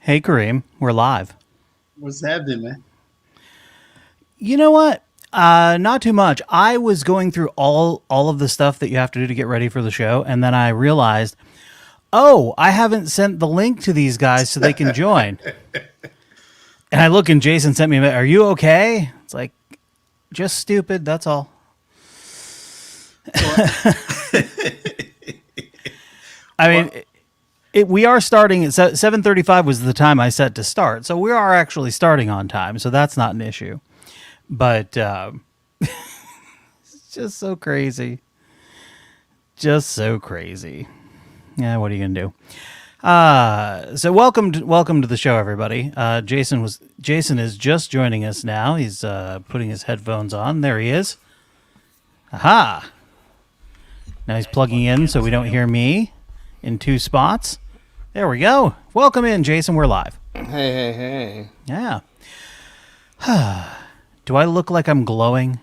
Hey, Kareem, we're live. What's happening, man? You know what? Not too much. I was going through all of the stuff that you have to do to get ready for the show, and then I realized, oh, I haven't sent the link to these guys so they can join. And I look, and Jason sent me, "Are you okay?" It's like, just stupid. That's all. Well, I mean, we are starting at 7:35 was the time I set to start, so we are actually starting on time. So that's not an issue. But it's just so crazy. Just so crazy. Yeah, what are you gonna do? So welcome to the show, everybody. Jason is just joining us now. He's putting his headphones on. There he is. Aha! Now he's plugging in so we don't hear me in two spots. There we go. Welcome in, Jason. We're live. Hey. Yeah. Do I look like I'm glowing?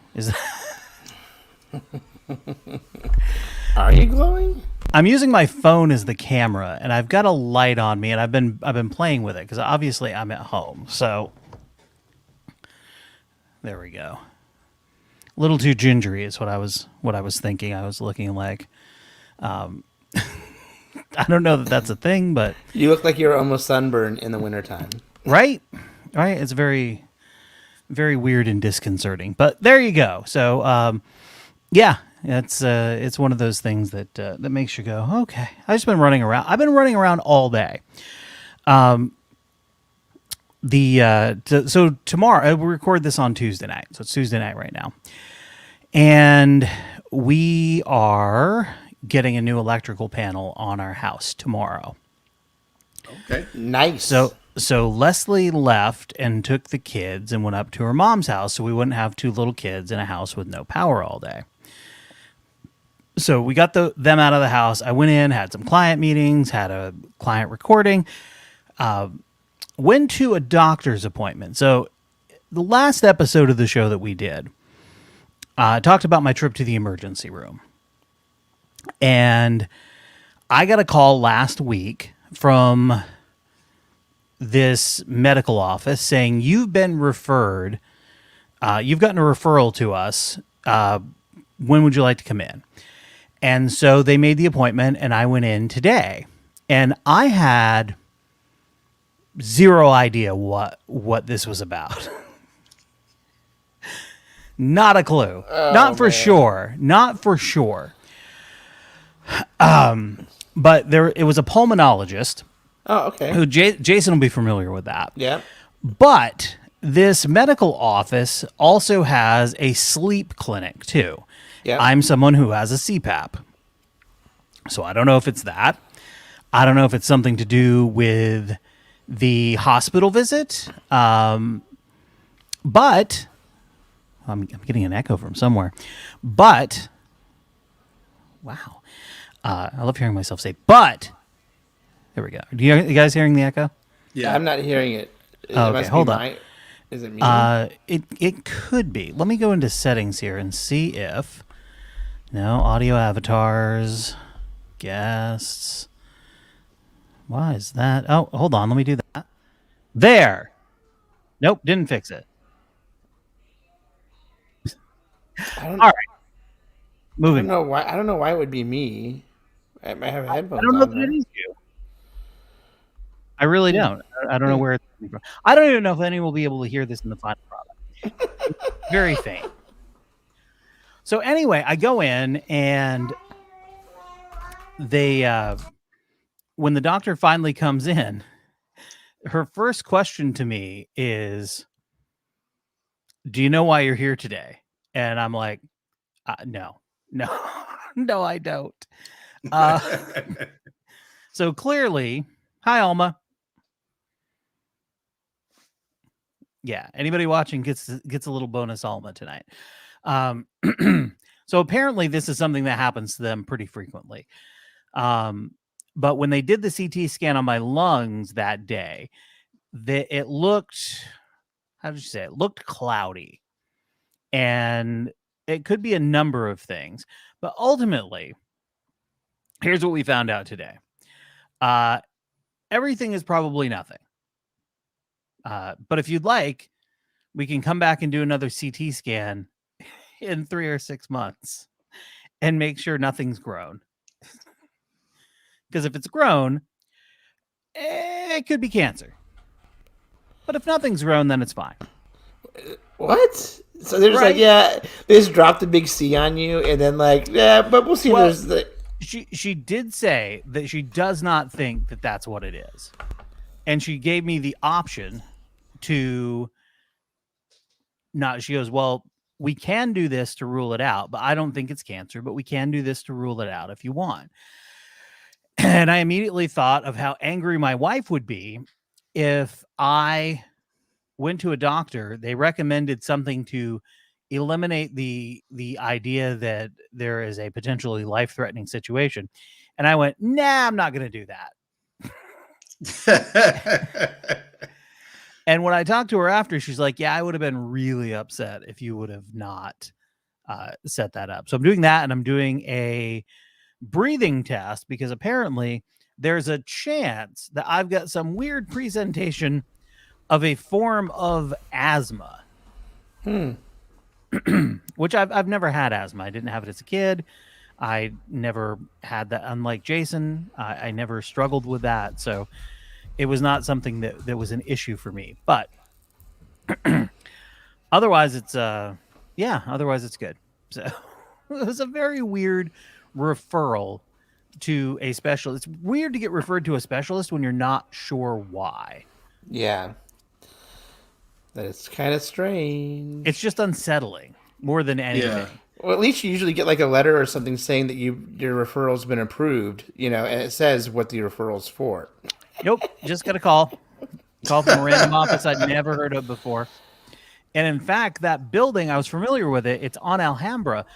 Are you glowing? I'm using my phone as the camera, and I've got a light on me, and I've been playing with it because obviously I'm at home. So there we go. A little too gingery is what I was thinking. I was looking like. I don't know that that's a thing, but You look like you're almost sunburned in the wintertime. right. It's very, very weird and disconcerting. But there you go. So yeah, it's one of those things that that makes you go, okay. I've just been running around. I've been running around all day. So tomorrow we record this on Tuesday night. So it's Tuesday night right now, and we are getting a new electrical panel on our house tomorrow. okay. Nice. So Leslie left and took the kids and went up to her mom's house, so we wouldn't have two little kids in a house with no power all day. So we got them out of the house. I went in, had some client meetings, had a client recording, went to a doctor's appointment. So the last episode of the show that we did talked about my trip to the emergency room. And I got a call last week from this medical office saying, you've been referred, you've gotten a referral to us. When would you like to come in? And so they made the appointment, and I went in today. And I had zero idea what this was about. Not a clue. Not for sure. But it was a pulmonologist. Oh, okay. Who Jason will be familiar with that. Yeah. But this medical office also has a sleep clinic too. Yeah. I'm someone who has a CPAP. So I don't know if it's that. I don't know if it's something to do with the hospital visit. But I'm getting an echo from somewhere. But wow. I love hearing myself say, but there we go. You guys hearing the echo? Yeah. I'm not hearing it. Okay, hold on. Is it me? It could be. Let me go into settings here and see if no audio avatars, guests. Why is that? Oh, hold on. Let me do that. There. Nope, didn't fix it. All right. I Moving. don't know why. I don't know why it would be me. I have headphones I don't know on. if it is you. I really don't. I don't know where it's coming from. I don't even know if anyone will be able to hear this in the final product. It's very faint. So anyway, I go in, and they when the doctor finally comes in, her first question to me is, do you know why you're here today? And I'm like, no, no, I don't. So clearly, hi, Alma. Yeah, anybody watching gets a little bonus Alma tonight. So apparently this is something that happens to them pretty frequently. But when they did the CT scan on my lungs that day, it looked, how did you say it? Looked cloudy. And it could be a number of things. But ultimately, here's what we found out today. Everything is probably nothing. But if you'd like, we can come back and do another CT scan in 3 or 6 months and make sure nothing's grown. Because if it's grown, it could be cancer. But if nothing's grown, then it's fine. What? So they're just Right. like, yeah, they just dropped a big C on you, and then like, yeah, but we'll see. Well, There's the She did say that she does not think that that's what it is. And she gave me the option to not, she goes, well, we can do this to rule it out, but I don't think it's cancer, but we can do this to rule it out if you want. And I immediately thought of how angry my wife would be if I went to a doctor, they recommended something to eliminate the idea that there is a potentially life-threatening situation. And I went, nah, I'm not going to do that. And when I talked to her after, she's like, yeah, I would have been really upset if you would have not set that up. So I'm doing that, and I'm doing a breathing test because apparently there's a chance that I've got some weird presentation of a form of asthma. Which I've never had asthma. I didn't have it as a kid. I never had that. Unlike Jason, I never struggled with that. So it was not something that was an issue for me. But otherwise, it's otherwise it's good. So it was a very weird referral to a specialist. It's weird to get referred to a specialist when you're not sure why. yeah. That's kind of strange. It's just unsettling more than anything. Yeah. Well, at least you usually get like a letter or something saying that your referral's been approved, and it says what the referral's for. Nope, just got a call from a random office I'd never heard of before. And in fact, that building, I was familiar with it. It's on Alhambra.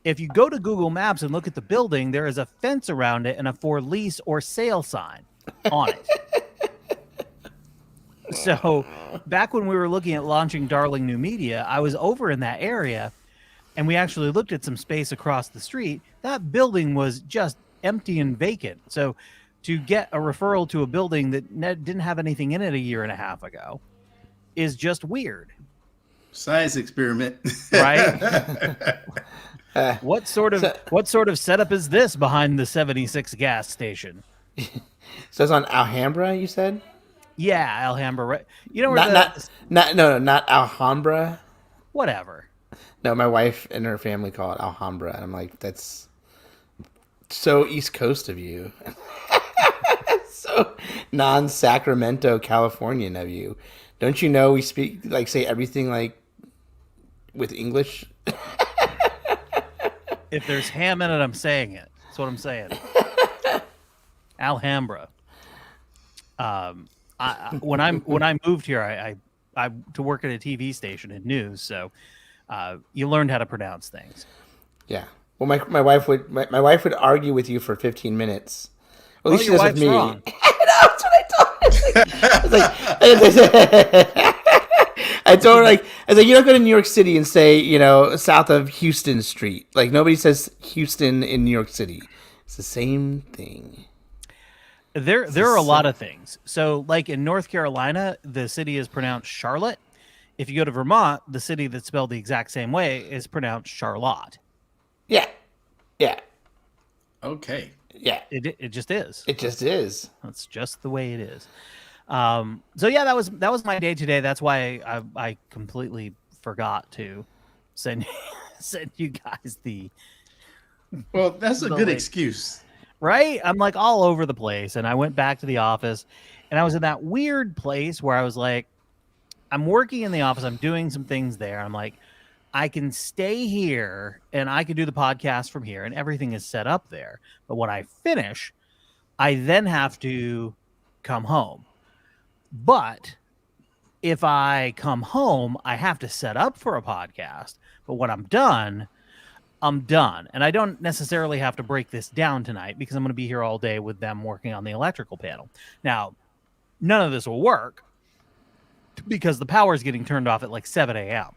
If you go to Google Maps and look at the building, there is a fence around it and a for lease or sale sign on it. So back when we were looking at launching Darling New Media, I was over in that area, and we actually looked at some space across the street. That building was just empty and vacant. So to get a referral to a building that didn't have anything in it a year and a half ago is just weird. Science experiment. Right? What sort of setup is this behind the 76 gas station? So it's on Alhambra, you said? Yeah, Alhambra. Right? You know where not Alhambra. whatever. No, my wife and her family call it Alhambra, and I'm like, that's so East Coast of you. So non-Sacramento Californian of you. Don't you know we speak say everything like with English? If there's ham in it, I'm saying it. That's what I'm saying. Alhambra. When I moved here, I to work at a TV station in news, so you learned how to pronounce things. Yeah. Well, my wife would argue with you for 15 minutes. At least she your does with wife's me. wrong. That's what I told her. I told her I was like, you don't go to New York City and say, south of Houston Street. Like nobody says Houston in New York City. It's the same thing. There are a lot of things. So, like in North Carolina, the city is pronounced Charlotte. If you go to Vermont, the city that's spelled the exact same way is pronounced Charlotte. Yeah. Yeah. Okay. Yeah. It just is. It just is. That's just the way it is. So yeah, that was my day today. That's why I completely forgot to send you guys the. Well, that's a good excuse. Right? I'm like all over the place. And I went back to the office and I was in that weird place where I was like, I'm working in the office. I'm doing some things there. I'm like, I can stay here and I can do the podcast from here and everything is set up there. But when I finish, I then have to come home. But if I come home, I have to set up for a podcast. But when I'm done, I'm done. And I don't necessarily have to break this down tonight because I'm going to be here all day with them working on the electrical panel. Now, none of this will work because the power is getting turned off at like 7 a.m.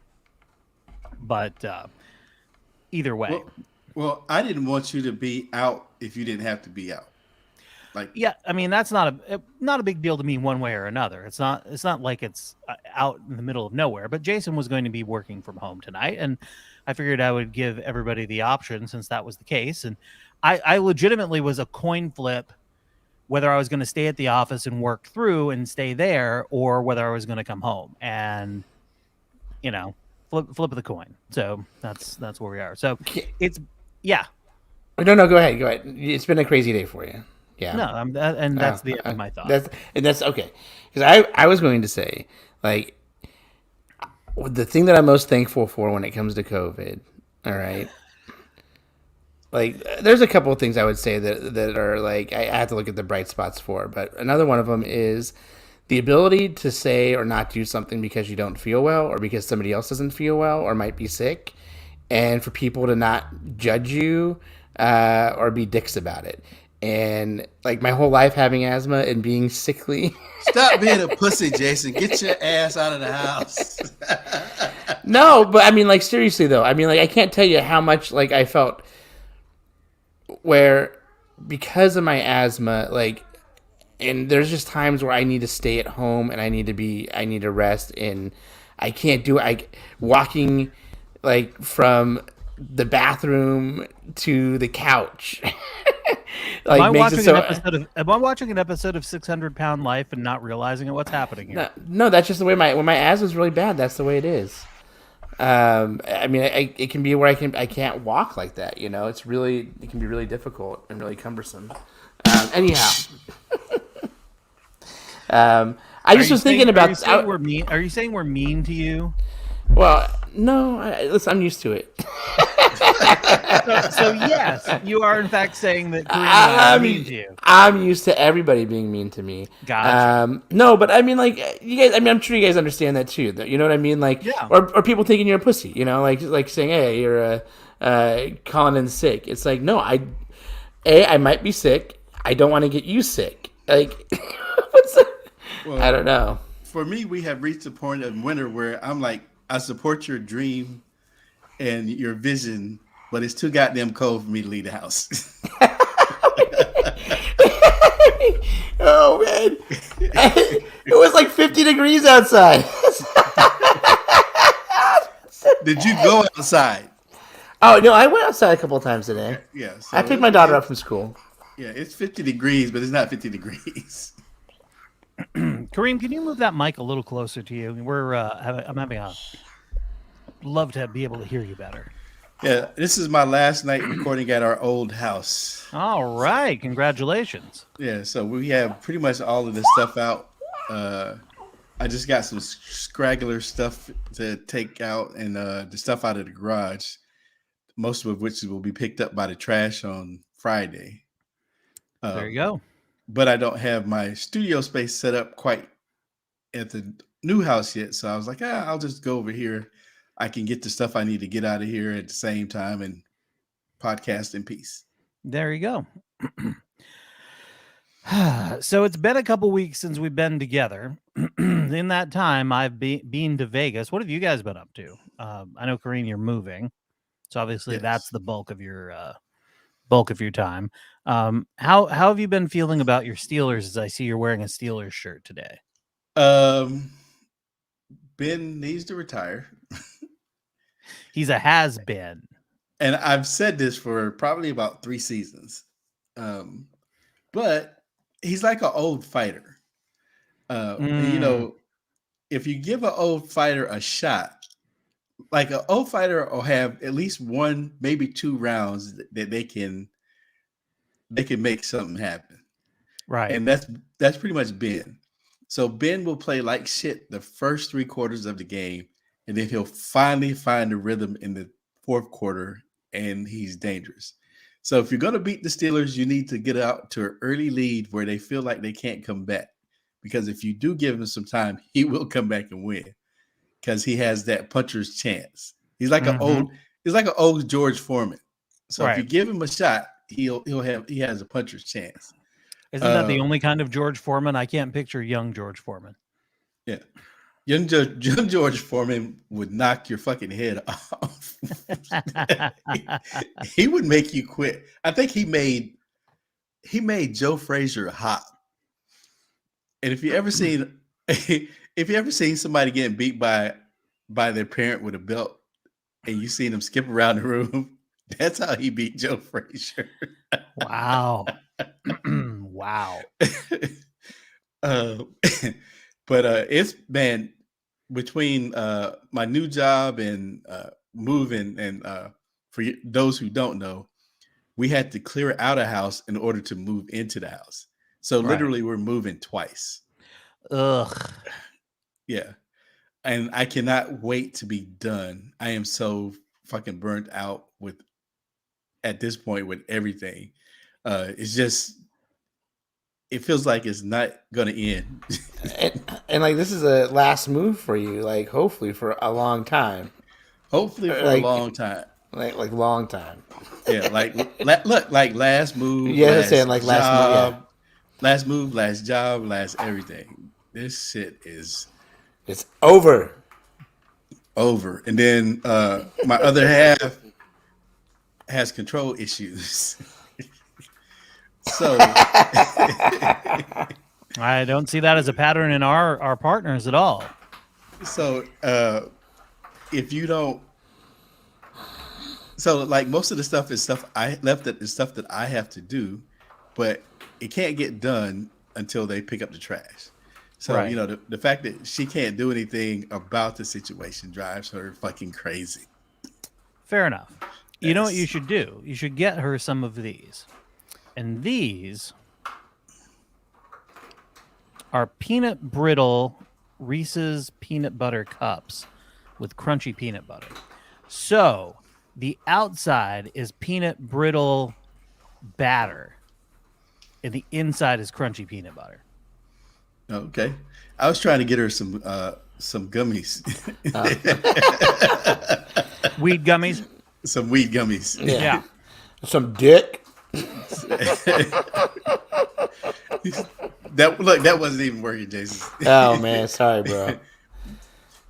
But either way. Well, I didn't want you to be out if you didn't have to be out. Like, Yeah, I mean that's not a big deal to me one way or another. It's not like it's out in the middle of nowhere. But Jason was going to be working from home tonight, and I figured I would give everybody the option since that was the case. And I legitimately was a coin flip whether I was going to stay at the office and work through and stay there, or whether I was going to come home. And flip of the coin. So that's where we are. So it's yeah. No, go ahead. Go ahead. It's been a crazy day for you. Yeah. No, and that's the end of my thought. That's okay. Because I was going to say, like, the thing that I'm most thankful for when it comes to COVID, all right, like, there's a couple of things I would say that are, like, I have to look at the bright spots for, but another one of them is the ability to say or not do something because you don't feel well or because somebody else doesn't feel well or might be sick, and for people to not judge you or be dicks about it. And like my whole life having asthma and being sickly. Stop being a pussy, Jason. Get your ass out of the house. No, but I mean, like, seriously though. I mean, like, I can't tell you how much like I felt where because of my asthma, like, and there's just times where I need to stay at home and I need to rest, and I can't do it. Walking like from the bathroom to the couch. Like, am I watching an episode of 600 Pound Life and not realizing what's happening here? No, that's just the way when my asthma is really bad. That's the way it is. I mean, it can be where I can't walk like that. You know, it can be really difficult and really cumbersome. Anyhow, I just was thinking about. Are you saying we're mean to you? Well, no. Listen, I'm used to it. So yes, you are in fact saying that I'm mean to you. I'm used to everybody being mean to me. Gotcha. No, but I mean, like, you guys. I mean, I'm sure you guys understand that too. You know what I mean? Like, yeah. Or people thinking you're a pussy. You know, like saying, "Hey, you're calling in sick." It's like, no, I might be sick. I don't want to get you sick. Like, Well, I don't know. For me, we have reached a point of winter where I'm like, I support your dream and your vision, but it's too goddamn cold for me to leave the house. Oh man, it was like 50 degrees outside. Did you go outside? Oh no, I went outside a couple of times today. Yeah, so I picked my daughter up from school. Yeah, it's 50 degrees, but it's not 50 degrees. Kareem, can you move that mic a little closer to you? I'm having love to be able to hear you better. Yeah, this is my last night recording at our old house. All right, congratulations. Yeah, so we have pretty much all of this stuff out. I just got some scraggler stuff to take out, and the stuff out of the garage, most of which will be picked up by the trash on Friday. There you go. But I don't have my studio space set up quite at the new house yet. So I was like, I'll just go over here. I can get the stuff I need to get out of here at the same time and podcast in peace. There you go. So it's been a couple weeks since we've been together. In that time, I've been to Vegas. What have you guys been up to? I know, Kareem, you're moving. So obviously that's the bulk of your time. How have you been feeling about your Steelers, as I see you're wearing a Steelers shirt today? Ben needs to retire. He's a has-been. And I've said this for probably about 3 seasons. But he's like an old fighter. You know, if you give an old fighter a shot, like an old fighter will have at least 1, maybe 2 rounds that they can make something happen. Right. And that's pretty much Ben. So Ben will play like shit the first 3 quarters of the game, and then he'll finally find a rhythm in the 4th quarter, and he's dangerous. So if you're going to beat the Steelers, you need to get out to an early lead where they feel like they can't come back. Because if you do give him some time, he will come back and win. Because he has that puncher's chance. He's like an old George Foreman. So if you give him a shot, he has a puncher's chance. Isn't that the only kind of George Foreman? I can't picture young George Foreman. Yeah. Young George Foreman would knock your fucking head off. He would make you quit. I think he made he made Joe Frazier hot. And if you ever seen somebody getting beat by their parent with a belt, and you seen him skip around the room, that's how he beat Joe Frazier. Wow. Wow. Uh, but it's been between my new job and moving, and for those who don't know, we had to clear out a house in order to move into the house. So literally, we're moving twice. Ugh. Yeah, and I cannot wait to be done. I am so fucking burnt out at this point with everything. It's just, it feels like it's not gonna end. and like this is a last move for you, like hopefully for a long time. Hopefully for Like- a long time. Like long time. Yeah, look, like last move. Yeah, last saying like last move, job, yeah. last move, last job, last everything. This shit is It's over. over. And then my other half has control issues. So I don't see that as a pattern in our partners at all. So if you don't, so like most of the stuff is stuff I left that is stuff that I have to do, but it can't get done until they pick up the trash. So Right. you know the fact that she can't do anything about the situation drives her fucking crazy. Fair enough. You know what you Yes. should do? You should get her some of these. And these are peanut brittle Reese's peanut butter cups with crunchy peanut butter. So the outside is peanut brittle batter, and the inside is crunchy peanut butter. Okay, I was trying to get her some gummies, Weed gummies. some weed gummies. Yeah. Some dick. That wasn't even working, Jason. Oh man, sorry, bro.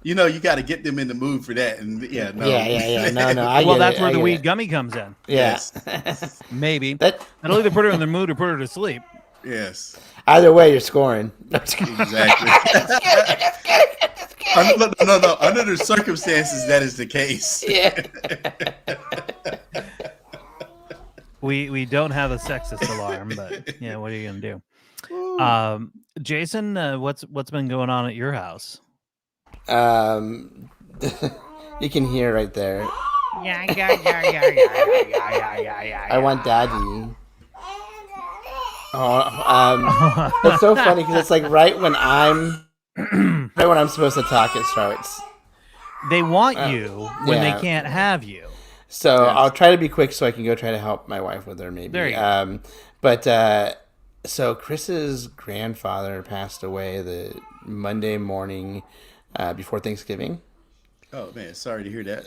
You know, you got to get them in the mood for that, and yeah, no, Yeah. No, I Well, get that's it, where I the get weed it. gummy comes in. Yeah. Yes. Maybe. That That'll either put her in the mood or put her to sleep. Yes, either way, you're scoring. exactly. No. Under the circumstances, that is the case. Yeah. We don't have a sexist alarm, but yeah, what are you gonna do? Jason, what's been going on at your house? You can hear right there. Yeah. I want daddy. Oh, it's so funny because it's like right when I'm supposed to talk, it starts. They want you when yeah. they can't have you. So Yes. I'll try to be quick so I can go try to help my wife with her maybe. There you go. But so Chris's grandfather passed away the Monday morning before Thanksgiving. Oh man, sorry to hear that.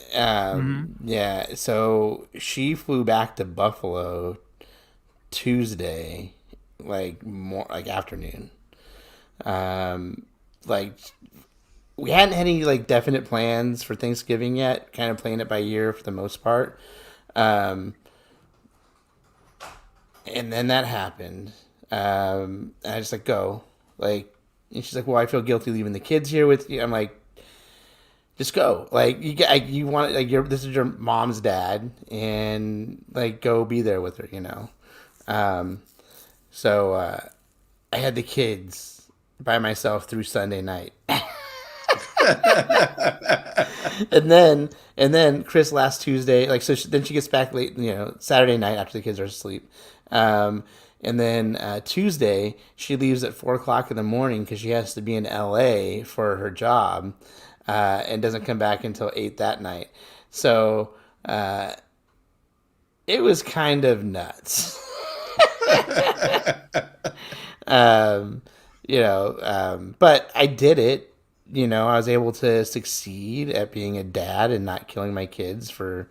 Yeah, so she flew back to Buffalo Tuesday, like afternoon. Like we hadn't had any like definite plans for Thanksgiving yet. Kind of playing it by ear for the most part. And then that happened. And I just like go like, and she's like, "Well, I feel guilty leaving the kids here with you." I'm like, "Just go. Like you want like this is your mom's dad, and like go be there with her, you know." So I had the kids by myself through Sunday night. and then Chris last Tuesday, like so then she gets back late, you know, Saturday night after the kids are asleep. And then Tuesday she leaves at 4:00 in the morning because she has to be in LA for her job, and doesn't come back until 8 that night. So it was kind of nuts. But I did it. You know, I was able to succeed at being a dad and not killing my kids for,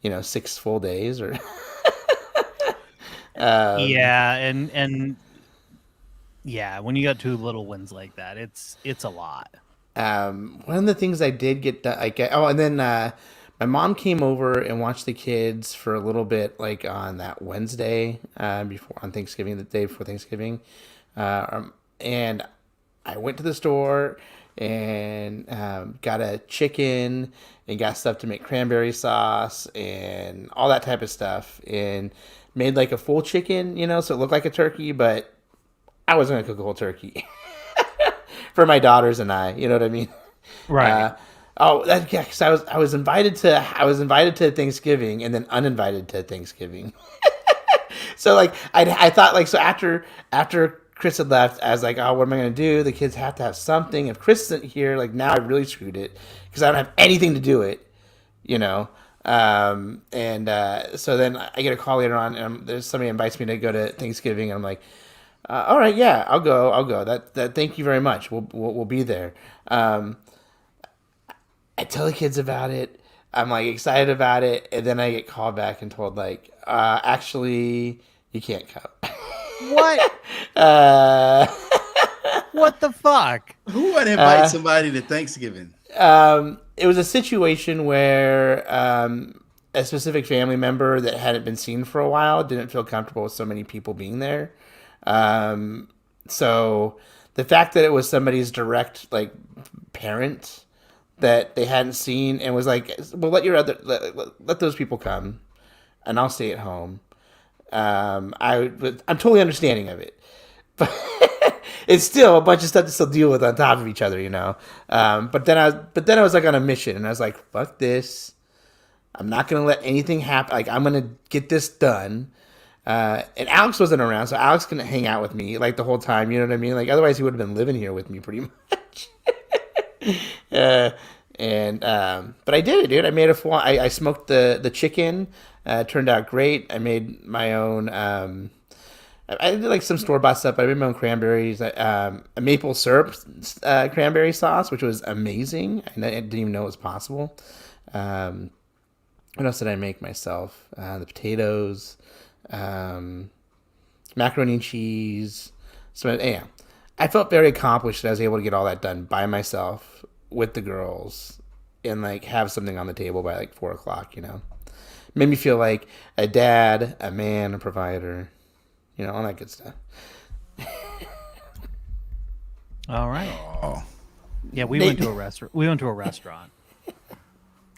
6 full days or. Yeah, and yeah, when you got two little ones like that, it's a lot. One of the things I did get done, and then My mom came over and watched the kids for a little bit, like on that Wednesday before on Thanksgiving, the day before Thanksgiving, and I went to the store and got a chicken and got stuff to make cranberry sauce and all that type of stuff, and made like a full chicken, so it looked like a turkey, but I wasn't gonna cook a whole turkey for my daughters and I. You know what I mean? Right. Because I was invited to Thanksgiving and then uninvited to Thanksgiving. So like I thought like so after Chris had left, I was like, oh, what am I gonna do? The kids have to have something. If Chris isn't here, like now I really screwed it because I don't have anything to do it, you know. So then I get a call later on, and there's somebody invites me to go to Thanksgiving, and I'm like, all right, yeah, I'll go. That thank you very much. We'll be there. I tell the kids about it. I'm like excited about it, and then I get called back and told like, actually, you can't come. What? What the fuck? Who would invite somebody to Thanksgiving? It was a situation where a specific family member that hadn't been seen for a while didn't feel comfortable with so many people being there. So the fact that it was somebody's direct like parent that they hadn't seen and was like, well, let those people come, and I'll stay at home. I'm totally understanding of it, but it's still a bunch of stuff to still deal with on top of each other, But then I was like on a mission, and I was like, fuck this. I'm not gonna let anything happen. Like I'm gonna get this done. And Alex wasn't around, so Alex couldn't hang out with me like the whole time. You know what I mean? Like otherwise, he would have been living here with me pretty much. But I did it, dude. I made I smoked the chicken. Turned out great. I made my own. I did like some store bought stuff. But I made my own cranberries. A maple syrup cranberry sauce, which was amazing. I didn't even know it was possible. What else did I make myself? The potatoes, macaroni and cheese. So yeah, I felt very accomplished that I was able to get all that done by myself with the girls and like have something on the table by like 4:00. Made me feel like a dad, a man, a provider, all that good stuff. All right. Oh, Yeah, we went to a restaurant.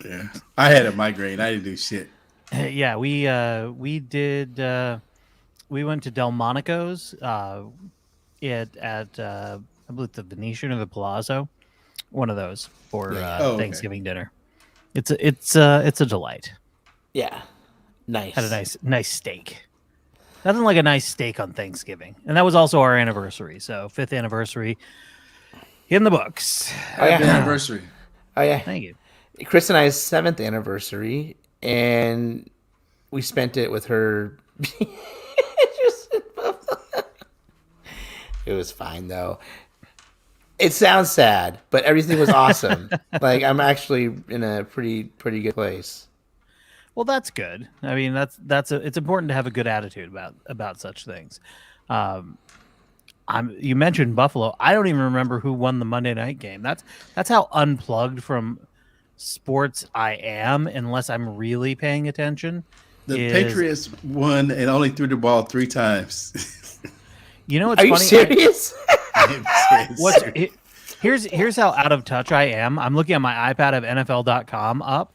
yeah. I had a migraine. I didn't do shit. Yeah, we did. We went to Delmonico's. At I believe the Venetian or the Palazzo, one of those for Okay. Thanksgiving dinner. It's a delight. Yeah, nice. Had a nice steak. Nothing like a nice steak on Thanksgiving, and that was also our anniversary. So 5th anniversary in the books. yeah. Happy anniversary. Oh yeah, Thank you. Chris and I's 7th anniversary, and we spent it with her. It was fine though. It sounds sad, but everything was awesome. Like I'm actually in a pretty good place. Well, that's good. I mean, it's important to have a good attitude about such things. You mentioned Buffalo. I don't even remember who won the Monday night game. That's how unplugged from sports I am, unless I'm really paying attention. The Patriots won and only threw the ball 3 times. You know what's funny? funny? You serious? Here's how out of touch I am. I'm looking at my iPad of NFL.com up,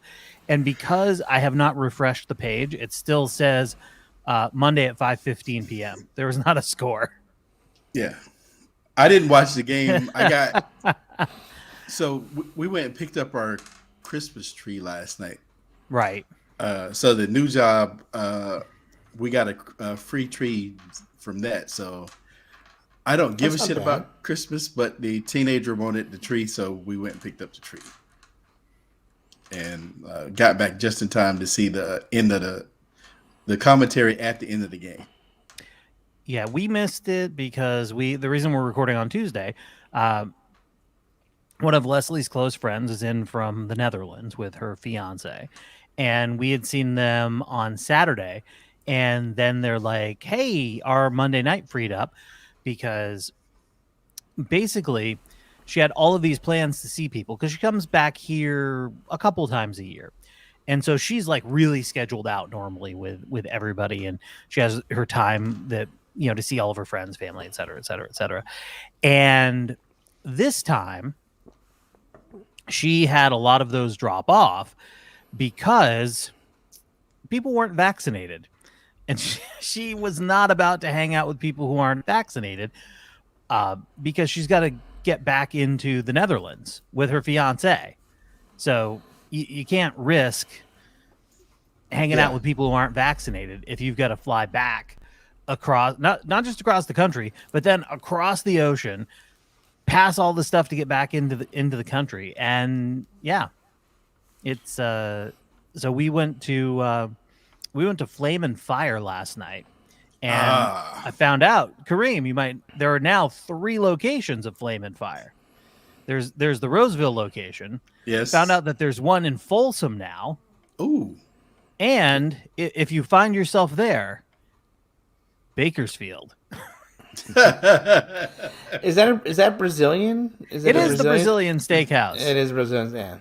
and because I have not refreshed the page, it still says Monday at 5:15 p.m. There was not a score. Yeah, I didn't watch the game. So we went and picked up our Christmas tree last night. Right. So the new job, we got a free tree from that. So I don't give a shit about Christmas, but the teenager wanted the tree, so we went and picked up the tree. And got back just in time to see the end of the commentary at the end of the game. Yeah, we missed it because the reason we're recording on Tuesday, one of Leslie's close friends is in from the Netherlands with her fiance, and we had seen them on Saturday, and then they're like, hey, our Monday night freed up, because basically she had all of these plans to see people because she comes back here a couple times a year. And so she's like really scheduled out normally with everybody, and she has her time that, you know, to see all of her friends, family, et cetera, et cetera, et cetera. And this time she had a lot of those drop off because people weren't vaccinated. And she was not about to hang out with people who aren't vaccinated because she's got to get back into the Netherlands with her fiance. So you can't risk hanging out with people who aren't vaccinated if you've got to fly back across, not just across the country, but then across the ocean, pass all the stuff to get back into the country. And yeah, it's so we went to Flame and Fire last night, and I found out, Kareem, there are now 3 locations of Flame and Fire. There's the Roseville location. Yes. Found out that there's one in Folsom now. Ooh. And if you find yourself there, Bakersfield. Is that Brazilian? It is the Brazilian steakhouse. It is Brazilian, yeah.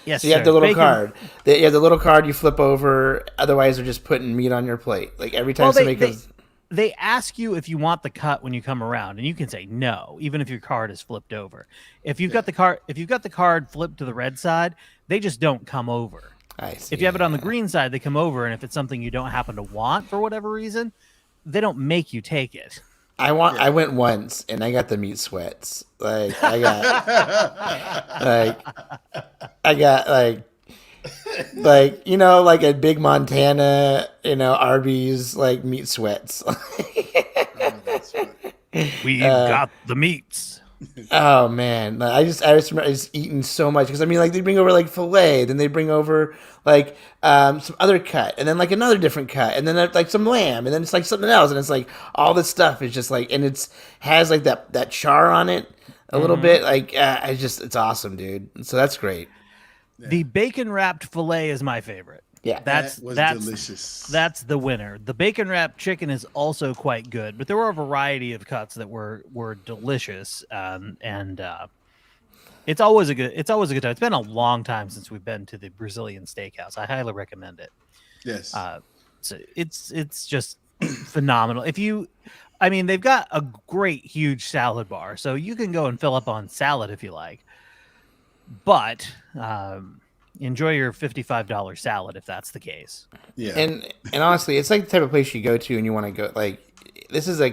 Yes, so you have the little card. You have the little card you flip over. Otherwise, they're just putting meat on your plate. Like every time somebody comes... They ask you if you want the cut when you come around, and you can say no, even if your card is flipped over. If you've got the card flipped to the red side, they just don't come over. I see. If you have it on the green side, they come over, and if it's something you don't happen to want for whatever reason, they don't make you take it. I went once and I got the meat sweats. Like I got like you know, like a big Montana, you know, Arby's like meat sweats. We've got the meats. Oh man, I just remember just eating so much because I mean, like they bring over like filet, then they bring over like some other cut, and then like another different cut, and then like some lamb, and then it's like something else, and it's like all this stuff is just like, and it's has like that char on it a little bit, like it's awesome, dude. So that's great. The bacon wrapped filet is my favorite. Yeah, that's delicious. That's the winner. The bacon wrapped chicken is also quite good, but there were a variety of cuts that were delicious, and it's always a good time. It's been a long time since we've been to the Brazilian steakhouse. I highly recommend it. Yes. So it's just phenomenal. They've got a great huge salad bar, so you can go and fill up on salad if you like, but enjoy your $55 salad if that's the case. Yeah. And honestly, it's like the type of place you go to and you want to go, like, this is a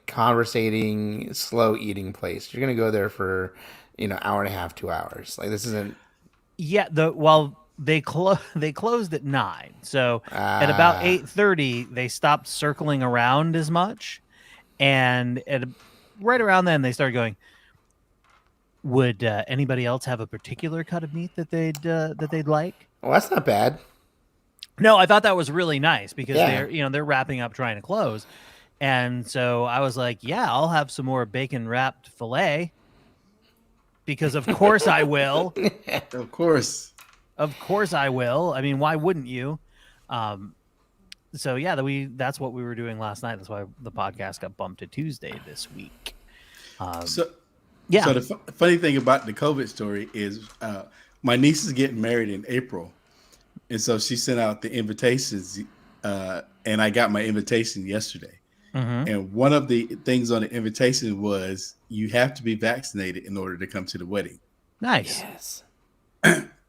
conversating, slow eating place. You're going to go there for, hour and a half, 2 hours. Like, this isn't. Yeah. They closed at 9. So at about 8:30, they stopped circling around as much. And right around then they started going, would anybody else have a particular cut of meat that they'd like? Well, that's not bad. No, I thought that was really nice because they're wrapping up trying to close. And so I was like, yeah, I'll have some more bacon wrapped filet because of course I will. Of course I will. I mean, why wouldn't you? So yeah, that's what we were doing last night. That's why the podcast got bumped to Tuesday this week. Yeah. So the funny thing about the COVID story is my niece is getting married in April. And so she sent out the invitations and I got my invitation yesterday. Mm-hmm. And one of the things on the invitation was you have to be vaccinated in order to come to the wedding. Nice. Yes.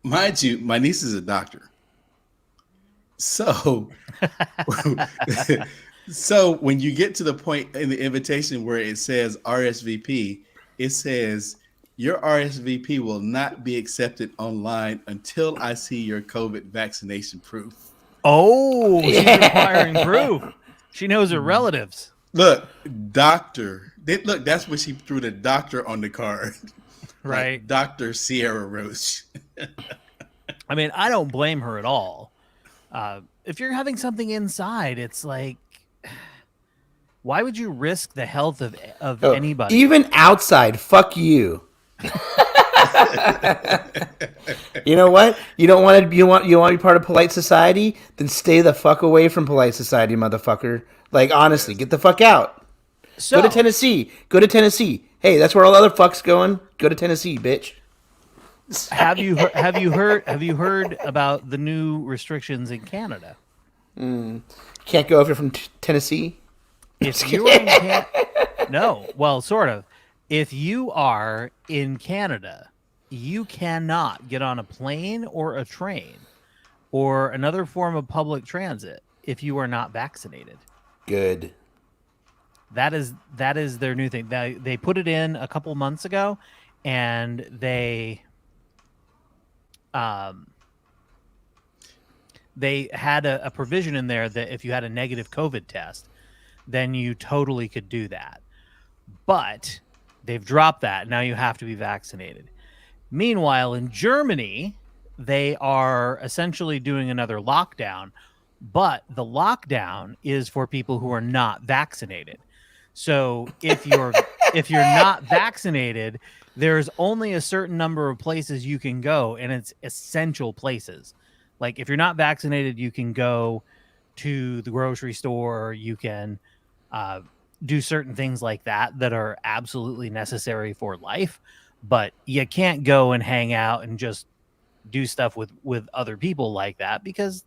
Mind you, my niece is a doctor. So, so when you get to the point in the invitation where it says RSVP, it says your RSVP will not be accepted online until I see your COVID vaccination proof. Oh, she's requiring proof. She knows her relatives. Look, doctor. Look, that's what she threw the doctor on the card. Right. Like Dr. Sierra Roach. I mean, I don't blame her at all. If you're having something inside, it's like, why would you risk the health of anybody? Even outside, fuck you. You know what? You don't want to. You want to be part of polite society? Then stay the fuck away from polite society, motherfucker. Like honestly, get the fuck out. So, go to Tennessee. Hey, that's where all the other fucks going. Go to Tennessee, bitch. Have you heard about the new restrictions in Canada? Can't go if you're from Tennessee. If you're in no, well, sort of. If you are in Canada, you cannot get on a plane or a train or another form of public transit if you are not vaccinated. Good. That is their new thing. They put it in a couple months ago, and they had a provision in there that if you had a negative COVID test, then you totally could do that. But they've dropped that. Now you have to be vaccinated. Meanwhile, in Germany, they are essentially doing another lockdown, but the lockdown is for people who are not vaccinated. So if you're not vaccinated, there's only a certain number of places you can go, and it's essential places. Like if you're not vaccinated, you can go to the grocery store, you can do certain things like that are absolutely necessary for life, but you can't go and hang out and just do stuff with other people like that because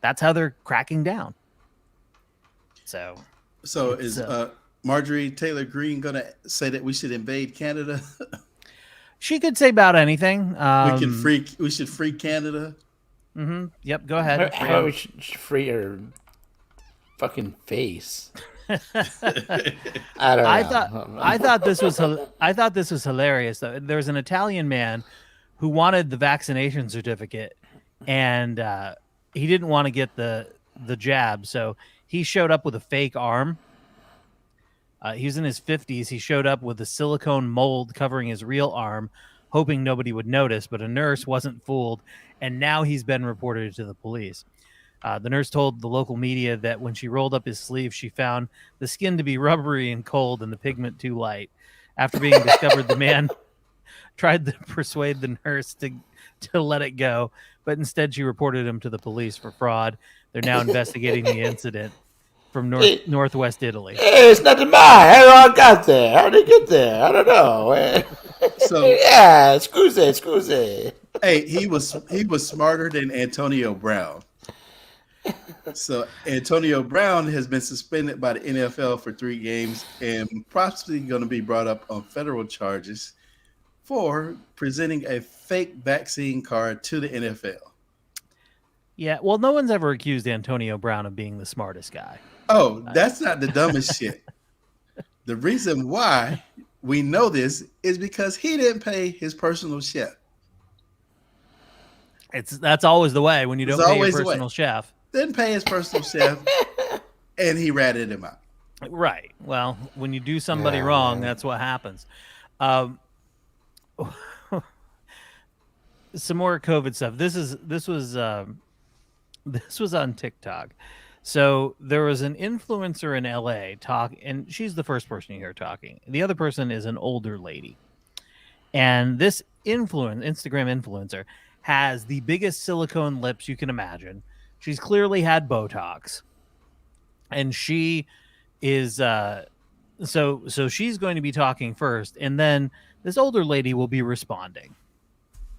that's how they're cracking down. So is Marjorie Taylor Greene going to say that we should invade Canada? She could say about anything. We should free Canada. Mm-hmm. Yep. Go ahead. How we should free her fucking face. I don't know. I thought this was hilarious though. There's an Italian man who wanted the vaccination certificate, and he didn't want to get the jab, so he showed up with a fake arm. He was in his 50s. He showed up with a silicone mold covering his real arm, hoping nobody would notice, but a nurse wasn't fooled, and now he's been reported to the police. The nurse told the local media that when she rolled up his sleeve, she found the skin to be rubbery and cold and the pigment too light. After being discovered, the man tried to persuade the nurse to let it go, but instead she reported him to the police for fraud. They're now investigating the incident from northwest Italy. Hey, it's nothing mine. How I got there? How did it get there? I don't know. So yeah, scusi. Hey, he was smarter than Antonio Brown. So Antonio Brown has been suspended by the NFL for 3 games and possibly going to be brought up on federal charges for presenting a fake vaccine card to the NFL. Yeah, well, no one's ever accused Antonio Brown of being the smartest guy. Oh, that's not the dumbest shit. The reason why we know this is because he didn't pay his personal chef. That's always the way when you don't pay your personal chef. Didn't pay his personal chef, and he ratted him out. Right. Well, when you do somebody wrong, that's what happens. Some more COVID stuff. This was on TikTok. So there was an influencer in LA and she's the first person you hear talking. The other person is an older lady. And this Instagram influencer has the biggest silicone lips you can imagine. She's clearly had Botox. And she is so she's going to be talking first, and then this older lady will be responding.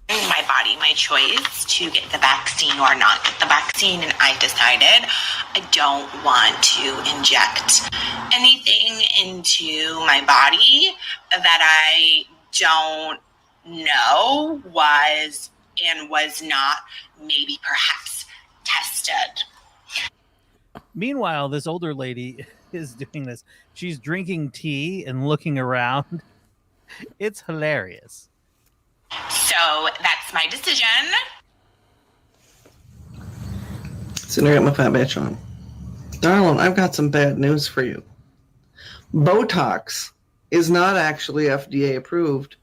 My body, my choice to get the vaccine or not get the vaccine, and I decided I don't want to inject anything into my body that I don't know was not maybe perhaps tested. Meanwhile, this older lady is doing this. She's drinking tea and looking around. It's hilarious. So that's my decision. So I got my fat bitch on. Darling, I've got some bad news for you. Botox is not actually FDA approved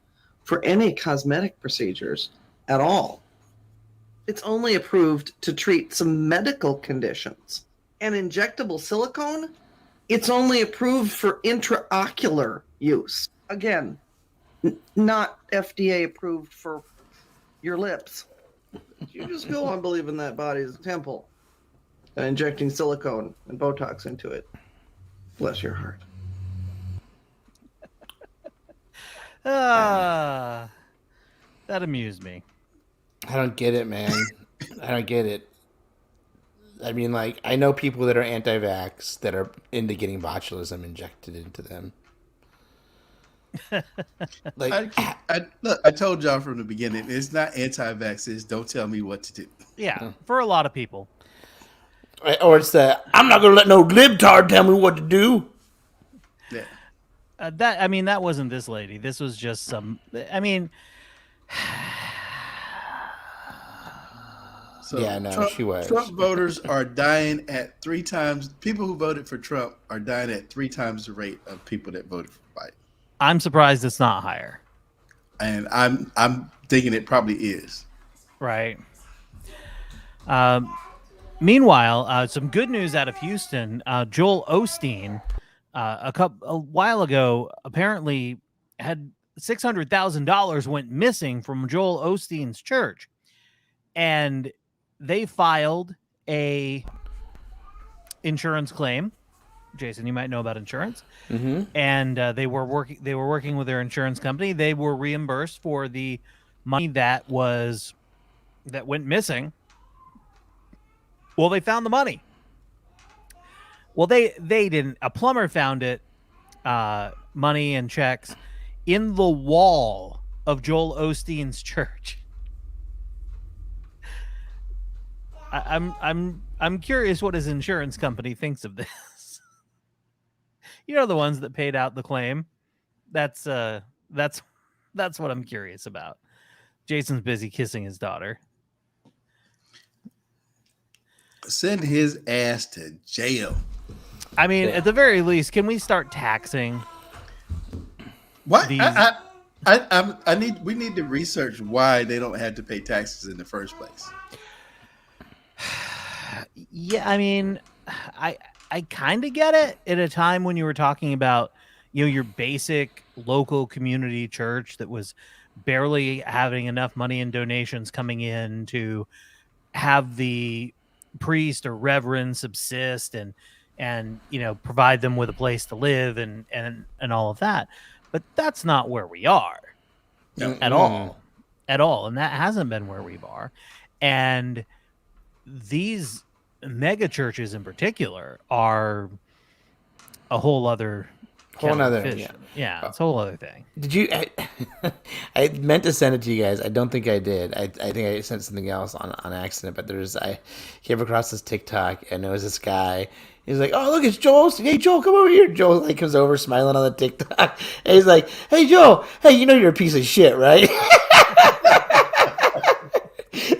for any cosmetic procedures at all. It's only approved to treat some medical conditions. And injectable silicone, it's only approved for intraocular use. Again, not FDA approved for your lips. You just go on believing that body is a temple and injecting silicone and Botox into it. Bless your heart. That amused me. I don't get it, man. I don't get it. I mean, like, I know people that are anti-vax that are into getting botulism injected into them. Like, Look, I told y'all from the beginning, it's not anti-vaxxers. Don't tell me what to do. Yeah, for a lot of people. or it's the, I'm not going to let no libtard tell me what to do. Yeah. That wasn't this lady. This was just some. I mean, So Yeah, no, she was. Trump voters are dying at 3 times. People who voted for Trump are dying at 3 times the rate of people that voted for Biden. I'm surprised it's not higher. And I'm thinking it probably is. Right. Meanwhile, some good news out of Houston. Joel Osteen, a while ago, apparently had $600,000 went missing from Joel Osteen's church, and they filed a insurance claim. Jason, you might know about insurance. Mm-hmm. And they were working with their insurance company. They were reimbursed for the money that went missing. Well, they found the money. Well, they didn't. A plumber found it, money and checks, in the wall of Joel Osteen's church. I'm curious what his insurance company thinks of this. You know, the ones that paid out the claim. That's what I'm curious about. Jason's busy kissing his daughter. Send his ass to jail. I mean, at the very least, can we start taxing? What? These- We need to research why they don't have to pay taxes in the first place. Yeah, I mean, I kind of get it at a time when you were talking about, your basic local community church that was barely having enough money and donations coming in to have the priest or reverend subsist and provide them with a place to live and all of that. But that's not where we are at all. And that hasn't been where we are. And these mega churches in particular are a whole other fish. Yeah, it's a whole other thing. Did you? I meant to send it to you guys. I don't think I did. I think I sent something else on accident. But I came across this TikTok and there was this guy. He's like, "Oh, look, it's Joel. Hey, Joel, come over here." Joel like comes over, smiling on the TikTok, and he's like, "Hey, Joel. Hey, you're a piece of shit, right?"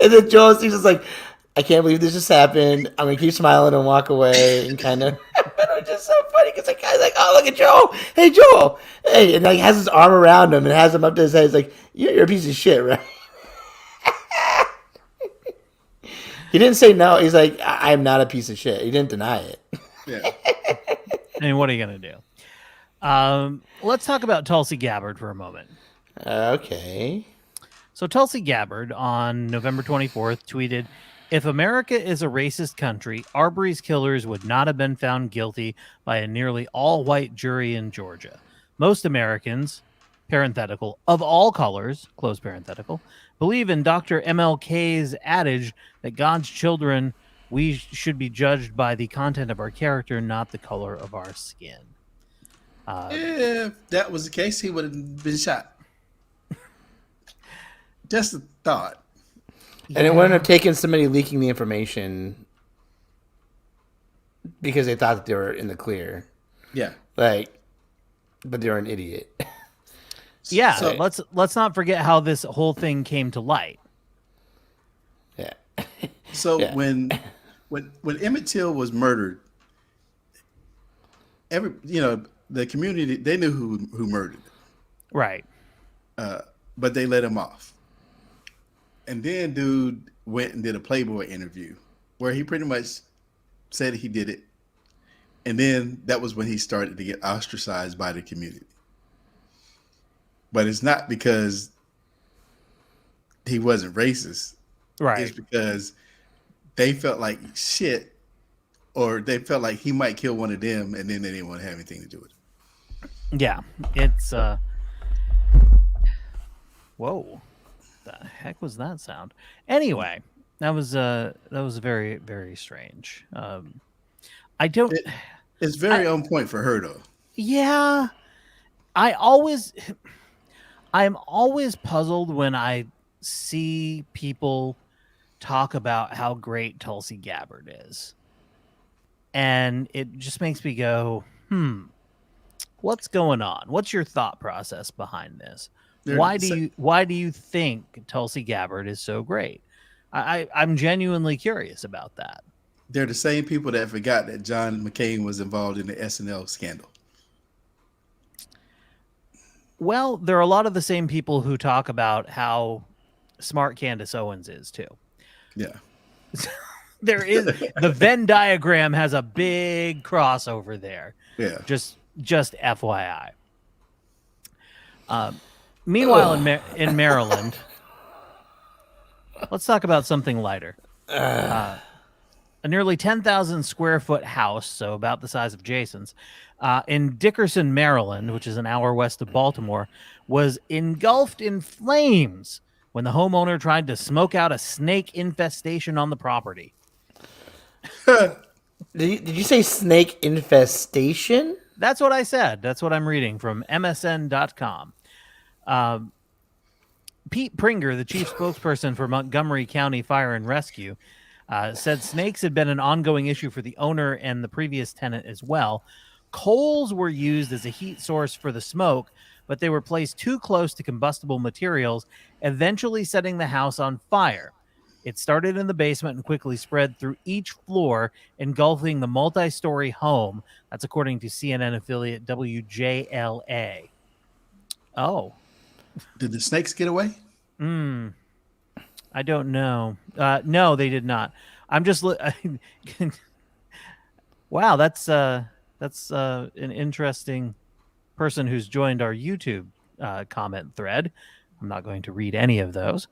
And then Joel seems just like, "I can't believe this just happened. I'm gonna keep smiling and walk away," and kind of. It's just so funny because the guy's like, "Oh, look at Joel. Hey, Joel. Hey," and like has his arm around him and has him up to his head. He's like, "You're a piece of shit, right?" He didn't say no. He's like, "I'm not a piece of shit." He didn't deny it. Yeah. I mean, what are you gonna do? Let's talk about Tulsi Gabbard for a moment. Okay. So Tulsi Gabbard on November 24th tweeted, "If America is a racist country, Arbery's killers would not have been found guilty by a nearly all-white jury in Georgia. Most Americans, parenthetical, of all colors, close parenthetical, believe in Dr. MLK's adage that God's children, we should be judged by the content of our character, not the color of our skin." If that was the case, he would have been shot. Just a thought. And it wouldn't have taken somebody leaking the information because they thought that they were in the clear. Yeah. But they're an idiot. Yeah, So- let's not forget how this whole thing came to light. Yeah. So Yeah. when Emmett Till was murdered, the community, they knew who murdered him, Right. but they let him off. And then dude went and did a Playboy interview where he pretty much said he did it. And then that was when he started to get ostracized by the community. But it's not because he wasn't racist. Right. It's because they felt like shit, or they felt like he might kill one of them, and then they didn't want to have anything to do with it. Yeah. It's whoa. the heck was that sound? Anyway, that was very, very strange. I don't. It's very on point for her though. Yeah, I'm always puzzled when I see people talk about how great Tulsi Gabbard is. And it just makes me go, what's going on? What's your thought process behind this? Why do you think Tulsi Gabbard is so great? I'm genuinely curious about that. They're the same people that forgot that John McCain was involved in the SNL scandal. Well, there are a lot of the same people who talk about how smart Candace Owens is too. Yeah. There is the Venn diagram has a big crossover there. Yeah. Just FYI. Meanwhile, in Maryland, let's talk about something lighter. A nearly 10,000 square foot house, so about the size of Jason's, in Dickerson, Maryland, which is an hour west of Baltimore, was engulfed in flames when the homeowner tried to smoke out a snake infestation on the property. Did you say snake infestation? That's what I said. That's what I'm reading from MSN.com. Pete Pringer, the chief spokesperson for Montgomery County Fire and Rescue, said snakes had been an ongoing issue for the owner and the previous tenant as well. Coals were used as a heat source for the smoke, but they were placed too close to combustible materials, eventually setting the house on fire. It started in the basement and quickly spread through each floor, engulfing the multi-story home. That's according to CNN affiliate WJLA. Oh. Did the snakes get away? I don't know. No, they did not. I'm just wow, that's an interesting person who's joined our YouTube comment thread. I'm not going to read any of those.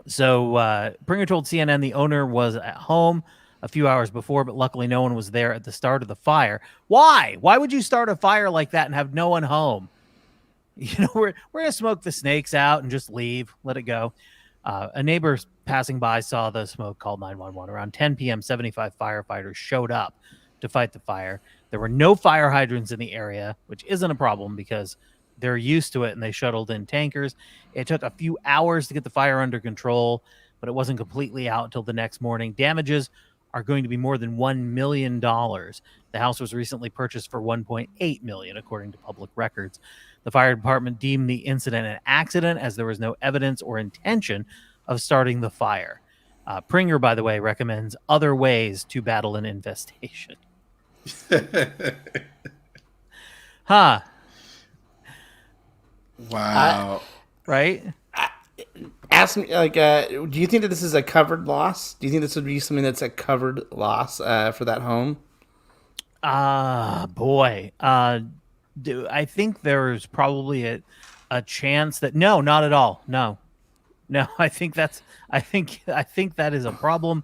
So Pringer told CNN the owner was at home a few hours before, but luckily no one was there at the start of the fire. Why? Why would you start a fire like that and have no one home? You know, we're going to smoke the snakes out and just leave, let it go. A neighbor passing by saw the smoke, called 911. Around 10 p.m., 75 firefighters showed up to fight the fire. There were no fire hydrants in the area, which isn't a problem because they're used to it and they shuttled in tankers. It took a few hours to get the fire under control, but it wasn't completely out until the next morning. Damages are going to be more than $1 million. The house was recently purchased for $1.8 million, according to public records. The fire department deemed the incident an accident as there was no evidence or intention of starting the fire. Pringer, by the way, recommends other ways to battle an infestation. Huh. Wow. Right? Ask me, like, do you think that this is a covered loss? Do you think this would be something that's a covered loss for that home? Boy. I think there's probably a chance that no, not at all. No, I think that is a problem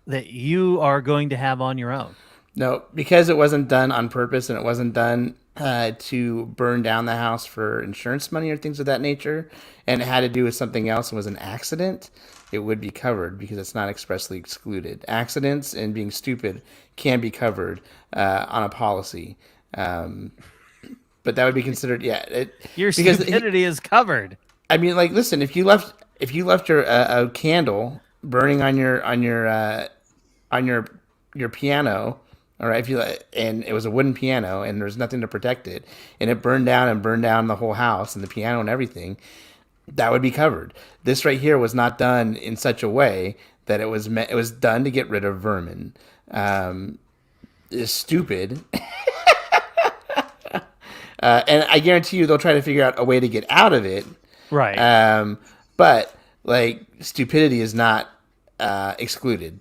that you are going to have on your own. No, because it wasn't done on purpose and it wasn't done to burn down the house for insurance money or things of that nature, and it had to do with something else and was an accident, it would be covered because it's not expressly excluded. Accidents and being stupid can be covered on a policy. But that would be considered, your stupidity is covered. I mean, like, listen, if you left your a candle burning on your piano, all right, and it was a wooden piano and there's nothing to protect it, and it burned down the whole house and the piano and everything, that would be covered. This right here was not done in such a way that it was done to get rid of vermin. It's stupid. And I guarantee you they'll try to figure out a way to get out of it. Right. But, like, stupidity is not excluded.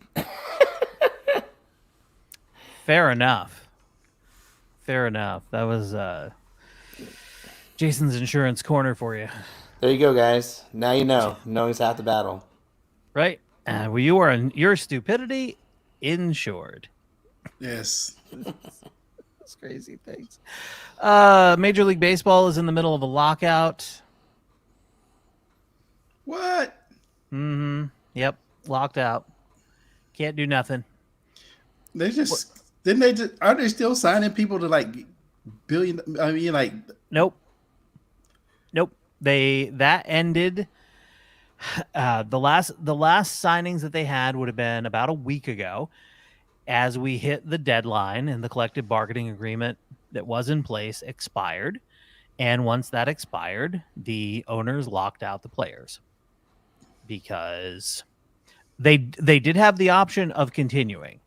Fair enough. That was Jason's insurance corner for you. There you go, guys. Now you know. Knowing's half the battle. Right. Well, you are your stupidity insured. Yes. Crazy things. Major League Baseball is in the middle of a lockout. What? Mm-hmm. Yep. Locked out. Can't do nothing. They just didn't they? Just, are they still signing people to like billion? I mean, like Nope. That ended. The last signings that they had would have been about a week ago, as we hit the deadline and the collective bargaining agreement that was in place expired. And once that expired, the owners locked out the players because they did have the option of continuing,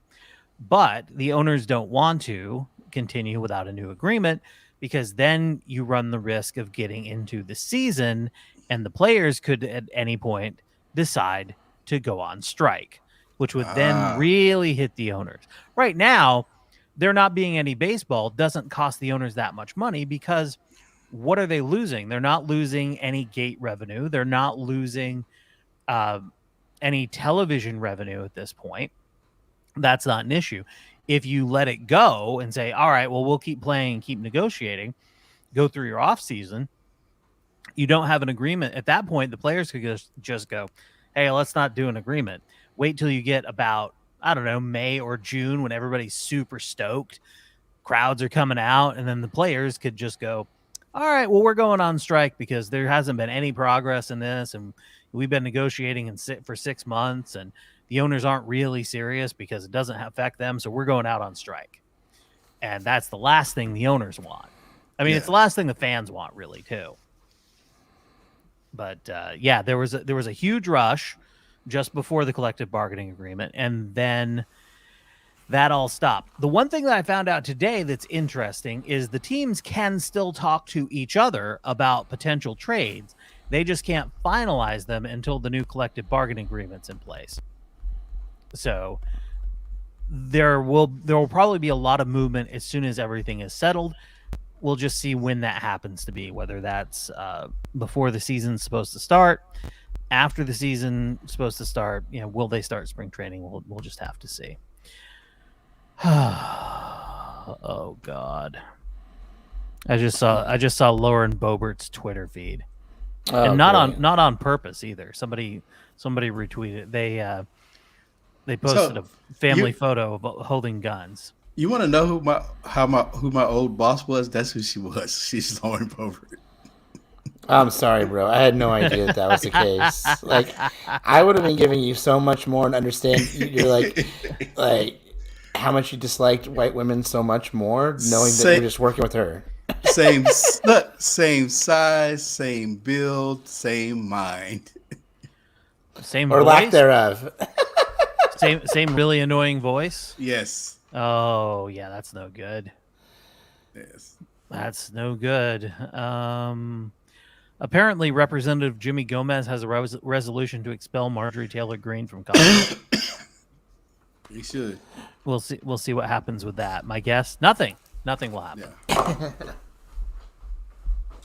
but the owners don't want to continue without a new agreement, because then you run the risk of getting into the season and the players could at any point decide to go on strike, which would then really hit the owners. Right now, there not being any baseball doesn't cost the owners that much money, because what are they losing? They're not losing any gate revenue. They're not losing any television revenue at this point. That's not an issue. If you let it go and say, all right, well, we'll keep playing, keep negotiating, go through your off season, you don't have an agreement. At that point, the players could just go, hey, let's not do an agreement. Wait till you get about, I don't know, May or June, when everybody's super stoked, crowds are coming out, and then the players could just go, all right, well, we're going on strike because there hasn't been any progress in this, and we've been negotiating for 6 months, and the owners aren't really serious because it doesn't affect them, so we're going out on strike. And that's the last thing the owners want. I mean, It's the last thing the fans want, really, too. But yeah, there was a huge rush just before the collective bargaining agreement, and then that all stopped. The one thing that I found out today that's interesting is the teams can still talk to each other about potential trades. They just can't finalize them until the new collective bargaining agreement's in place. So there will probably be a lot of movement as soon as everything is settled. We'll just see when that happens to be, whether that's before the season's supposed to start, after the season's supposed to start. Will they start spring training? We'll just have to see. Oh God! I just saw Lauren Boebert's Twitter feed, and not on purpose either. Somebody retweeted. They posted a family photo of holding guns. You want to know who my old boss was? That's who she was. She's Lauren Boebert. I'm sorry, bro. I had no idea that was the case. Like, I would have been giving you so much more and understand. You're like how much you disliked white women so much more, knowing that you're just working with her. Same size, same build, same mind, same or voice? lack thereof. Same really annoying voice. Yes. Oh yeah, that's no good. Yes. That's no good. Apparently, Representative Jimmy Gomez has a resolution to expel Marjorie Taylor Greene from Congress. He should. We'll see what happens with that. My guess, nothing will happen. Yeah.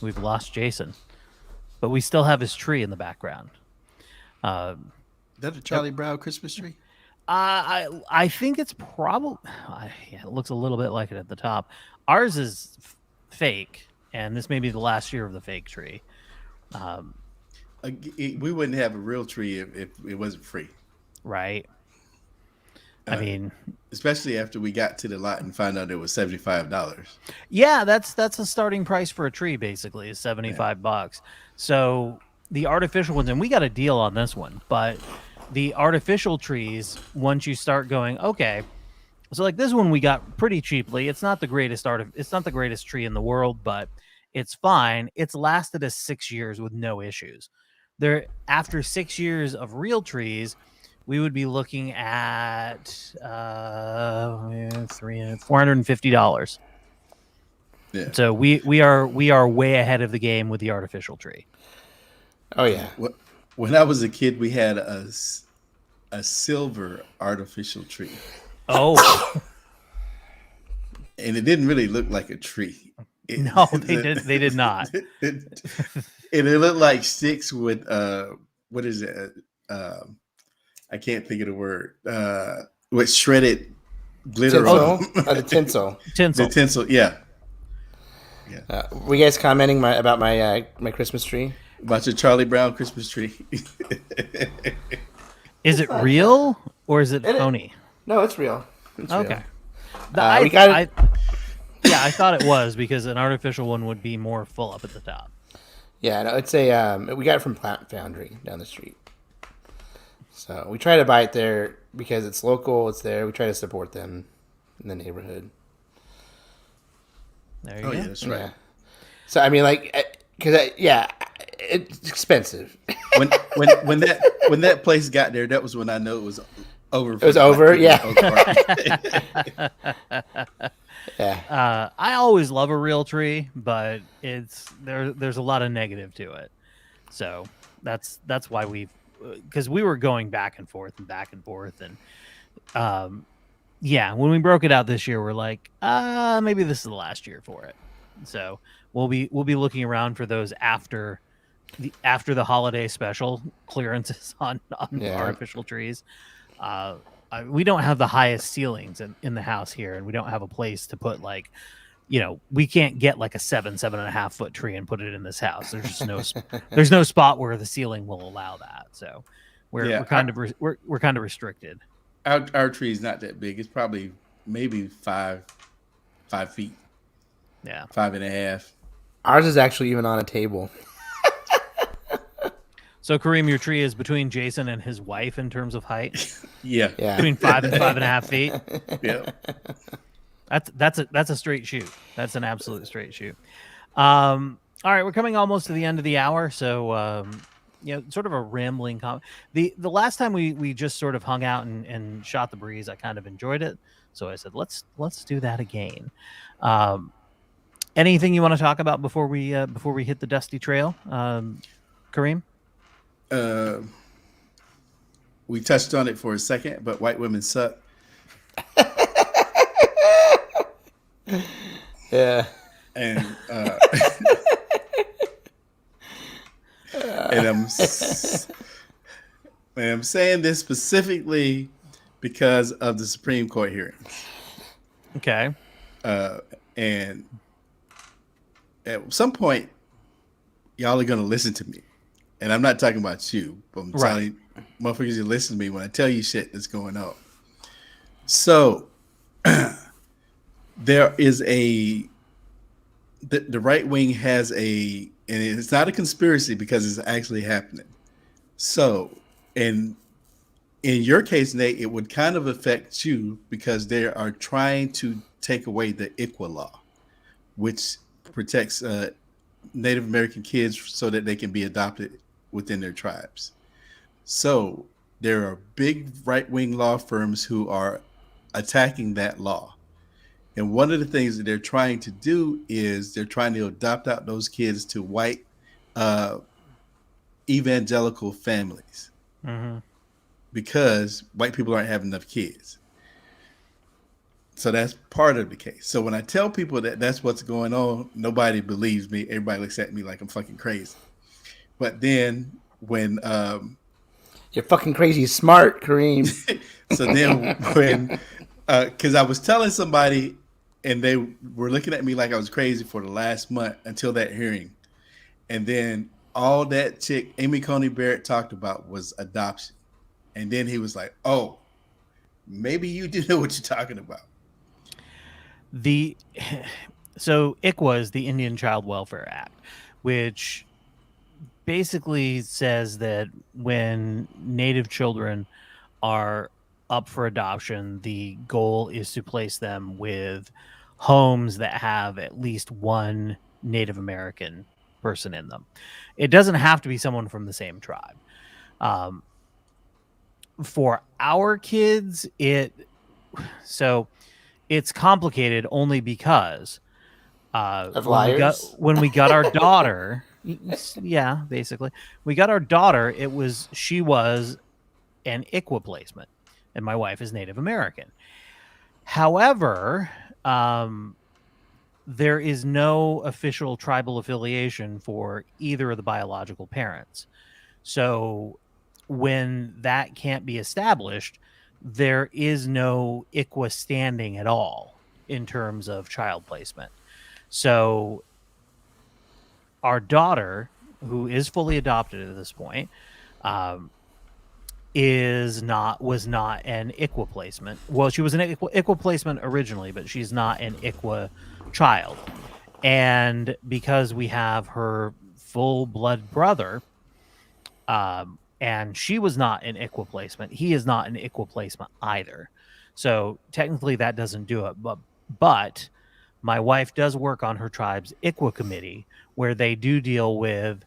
We've lost Jason, but we still have his tree in the background. Is that a Charlie Brown Christmas tree? I think it's probably. It looks a little bit like it at the top. Ours is fake, and this may be the last year of the fake tree. We wouldn't have a real tree if it wasn't free. Right. I mean, especially after we got to the lot and found out it was $75. Yeah, that's a starting price for a tree. Basically, is $75. So the artificial ones, and we got a deal on this one, but the artificial trees, once you start going, okay, so like this one we got pretty cheaply. It's not the greatest it's not the greatest tree in the world, but it's fine. It's lasted us 6 years with no issues. After 6 years of real trees, we would be looking at $450. Yeah. So we are way ahead of the game with the artificial tree. Oh yeah. When I was a kid, we had a silver artificial tree. Oh. And it didn't really look like a tree. No, they did not. And it looked like sticks with what is it? I can't think of the word. With shredded glitter on the tinsel. Tinsel. The tinsel, yeah. Were you guys commenting about my Christmas tree? About your Charlie Brown Christmas tree. Is it real or is it phony? No, it's real. It's Okay. real. We got it. Yeah, I thought it was because an artificial one would be more full up at the top. Yeah, no, it's a. We got it from Plant Foundry down the street. So we try to buy it there because it's local. It's there. We try to support them in the neighborhood. There you go. Yeah, that's right. Yeah. So I mean, like, because it's expensive. When that place got there, that was when I know it was over. It was over, yeah. Yeah. I always love a real tree, but there's a lot of negative to it. So that's why because we were going back and forth, and when we broke it out this year, we're like, maybe this is the last year for it. So we'll be looking around for those after the holiday special clearances on artificial trees. We don't have the highest ceilings in the house here, and we don't have a place to put we can't get like a 7.5 foot tree and put it in this house. There's just there's no spot where the ceiling will allow that. So we're kind of restricted. Our tree is not that big. It's probably maybe 5 feet. Yeah, 5.5. Ours is actually even on a table. So Kareem, your tree is between Jason and his wife in terms of height. Yeah. Between 5 and 5.5 feet. Yeah. That's a straight shoot. That's an absolute straight shoot. All right, we're coming almost to the end of the hour, so sort of a rambling comment. The last time we just sort of hung out and shot the breeze, I kind of enjoyed it. So I said, let's do that again. Anything you want to talk about before we hit the dusty trail, Kareem? We touched on it for a second, but white women suck. Yeah. And and I'm saying this specifically because of the Supreme Court hearings. Okay. And at some point, y'all are going to listen to me. And I'm not talking about you, but I'm telling motherfuckers you listen to me when I tell you shit that's going on. So there is the right wing has and it's not a conspiracy because it's actually happening. So in your case, Nate, it would kind of affect you because they are trying to take away the ICWA law, which protects Native American kids so that they can be adopted within their tribes. So there are big right-wing law firms who are attacking that law. And one of the things that they're trying to do is they're trying to adopt out those kids to white evangelical families because white people aren't having enough kids. So that's part of the case. So when I tell people that that's what's going on, nobody believes me. Everybody looks at me like I'm fucking crazy. But then when you're fucking crazy smart, Kareem. So then when because I was telling somebody and they were looking at me like I was crazy for the last month until that hearing. And then all that chick Amy Coney Barrett talked about was adoption. And then he was like, oh, maybe you do know what you're talking about. So ICWA is the Indian Child Welfare Act, which basically says that when Native children are up for adoption, the goal is to place them with homes that have at least one Native American person in them. It doesn't have to be someone from the same tribe. For our kids, it's complicated only because of liars. When we got our daughter, yeah, basically, we got our daughter. She was an ICWA placement, and my wife is Native American. However, there is no official tribal affiliation for either of the biological parents. So when that can't be established, there is no ICWA standing at all in terms of child placement. So our daughter who is fully adopted at this point, was not an ICWA placement. Well, she was an ICWA placement originally, but she's not an ICWA child. And because we have her full blood brother, and she was not an ICWA placement, he is not an ICWA placement either. So technically that doesn't do it. But my wife does work on her tribe's ICWA committee, where they do deal with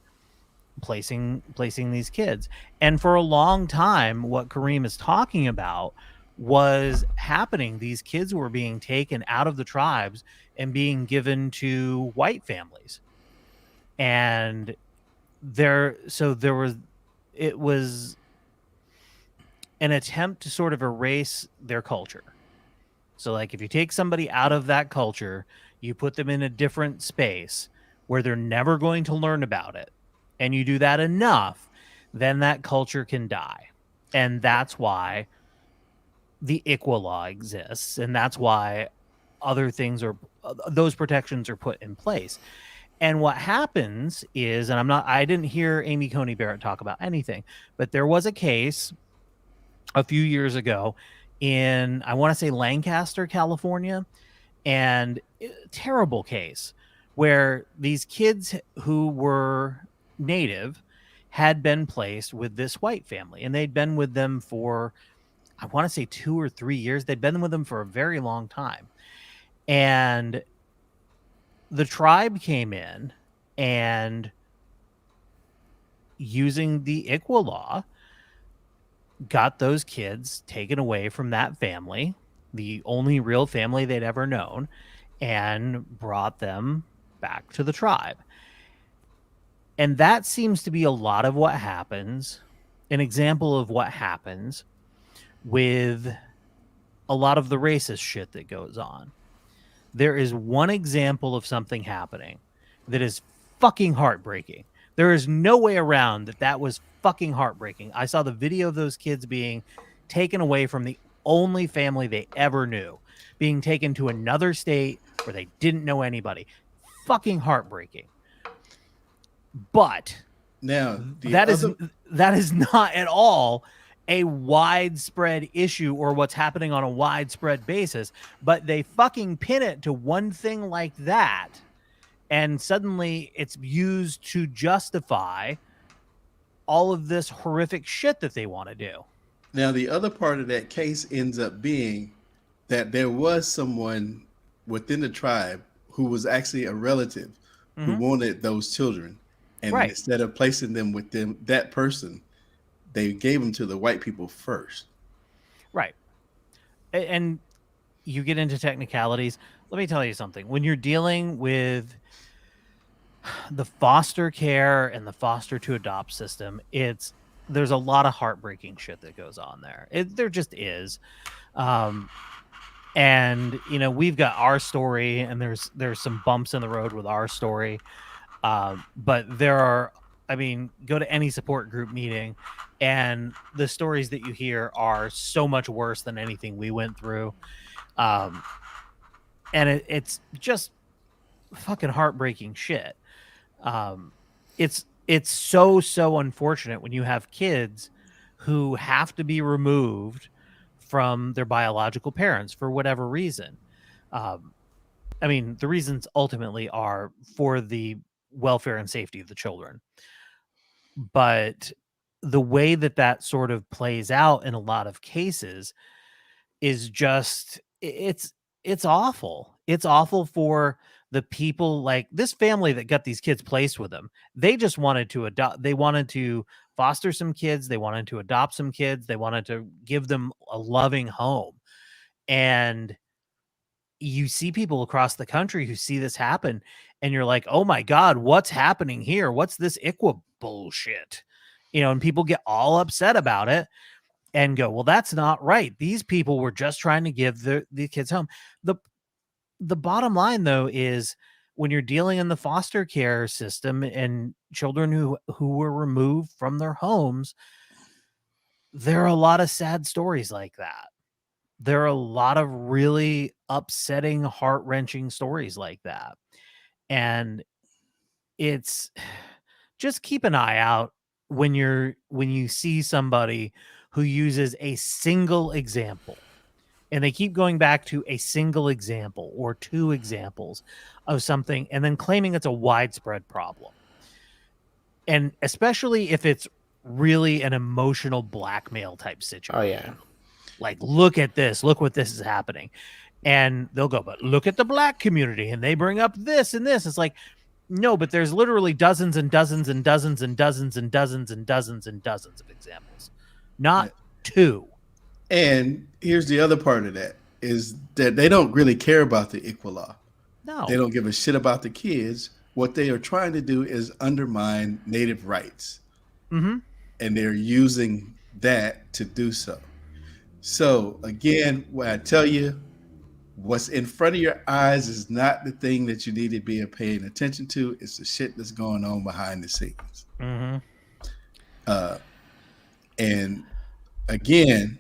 placing these kids. And for a long time, what Kareem is talking about was happening. These kids were being taken out of the tribes and being given to white families. And it was an attempt to sort of erase their culture. So like if you take somebody out of that culture, you put them in a different space where they're never going to learn about it, and you do that enough, then that culture can die. And that's why the ICWA law exists, and that's why those protections are put in place. And what happens is, and I didn't hear Amy Coney Barrett talk about anything, but there was a case a few years ago in, I want to say, Lancaster, California, and terrible case where these kids who were Native had been placed with this white family, and they'd been with them for, I want to say, 2 or 3 years. They'd been with them for a very long time. And the tribe came in and, using the ICWA law, got those kids taken away from that family, the only real family they'd ever known, and brought them back to the tribe. And that seems to be a lot of what happens, an example of what happens with a lot of the racist shit that goes on. There is one example of something happening that is fucking heartbreaking. There is no way around that was fucking heartbreaking. I saw the video of those kids being taken away from the only family they ever knew, being taken to another state where they didn't know anybody. Fucking heartbreaking. But now that is not at all a widespread issue or what's happening on a widespread basis, but they fucking pin it to one thing like that, and suddenly it's used to justify all of this horrific shit that they want to do. Now, the other part of that case ends up being that there was someone within the tribe who was actually a relative who wanted those children. And instead of placing them with that person, they gave them to the white people first. Right. And you get into technicalities. Let me tell you something. When you're dealing with the foster care and the foster to adopt system, there's a lot of heartbreaking shit that goes on there. There just is. And we've got our story, and there's some bumps in the road with our story. But there are, go to any support group meeting, and the stories that you hear are so much worse than anything we went through. And it's just fucking heartbreaking shit. It's so unfortunate when you have kids who have to be removed from their biological parents for whatever reason. The reasons ultimately are for the welfare and safety of the children. But the way that sort of plays out in a lot of cases is just, it's awful. It's awful for the people, like this family that got these kids placed with them. They just wanted to adopt. They wanted to foster some kids. They wanted to adopt some kids. They wanted to give them a loving home. And you see people across the country who see this happen, and you're like, oh my God, what's happening here? What's this ICWA bullshit? And people get all upset about it and go, well, that's not right. These people were just trying to give the kids home. The bottom line, though, is when you're dealing in the foster care system and children who were removed from their homes, there are a lot of sad stories like that. There are a lot of really upsetting, heart-wrenching stories like that. And it's just keep an eye out when you see somebody who uses a single example, and they keep going back to a single example or two examples of something and then claiming it's a widespread problem. And especially if it's really an emotional blackmail type situation. Oh yeah. Like, look at this, look what this is happening. And they'll go, but look at the black community, and they bring up this and this. It's like, no, but there's literally dozens and dozens and dozens and dozens and dozens and dozens and dozens of examples, not two. And here's the other part of that is that they don't really care about the equal law. No. They don't give a shit about the kids. What they are trying to do is undermine Native rights. Mm-hmm. And they're using that to do so. So again, what I tell you, what's in front of your eyes is not the thing that you need to be paying attention to. It's the shit that's going on behind the scenes. Mm-hmm. And again,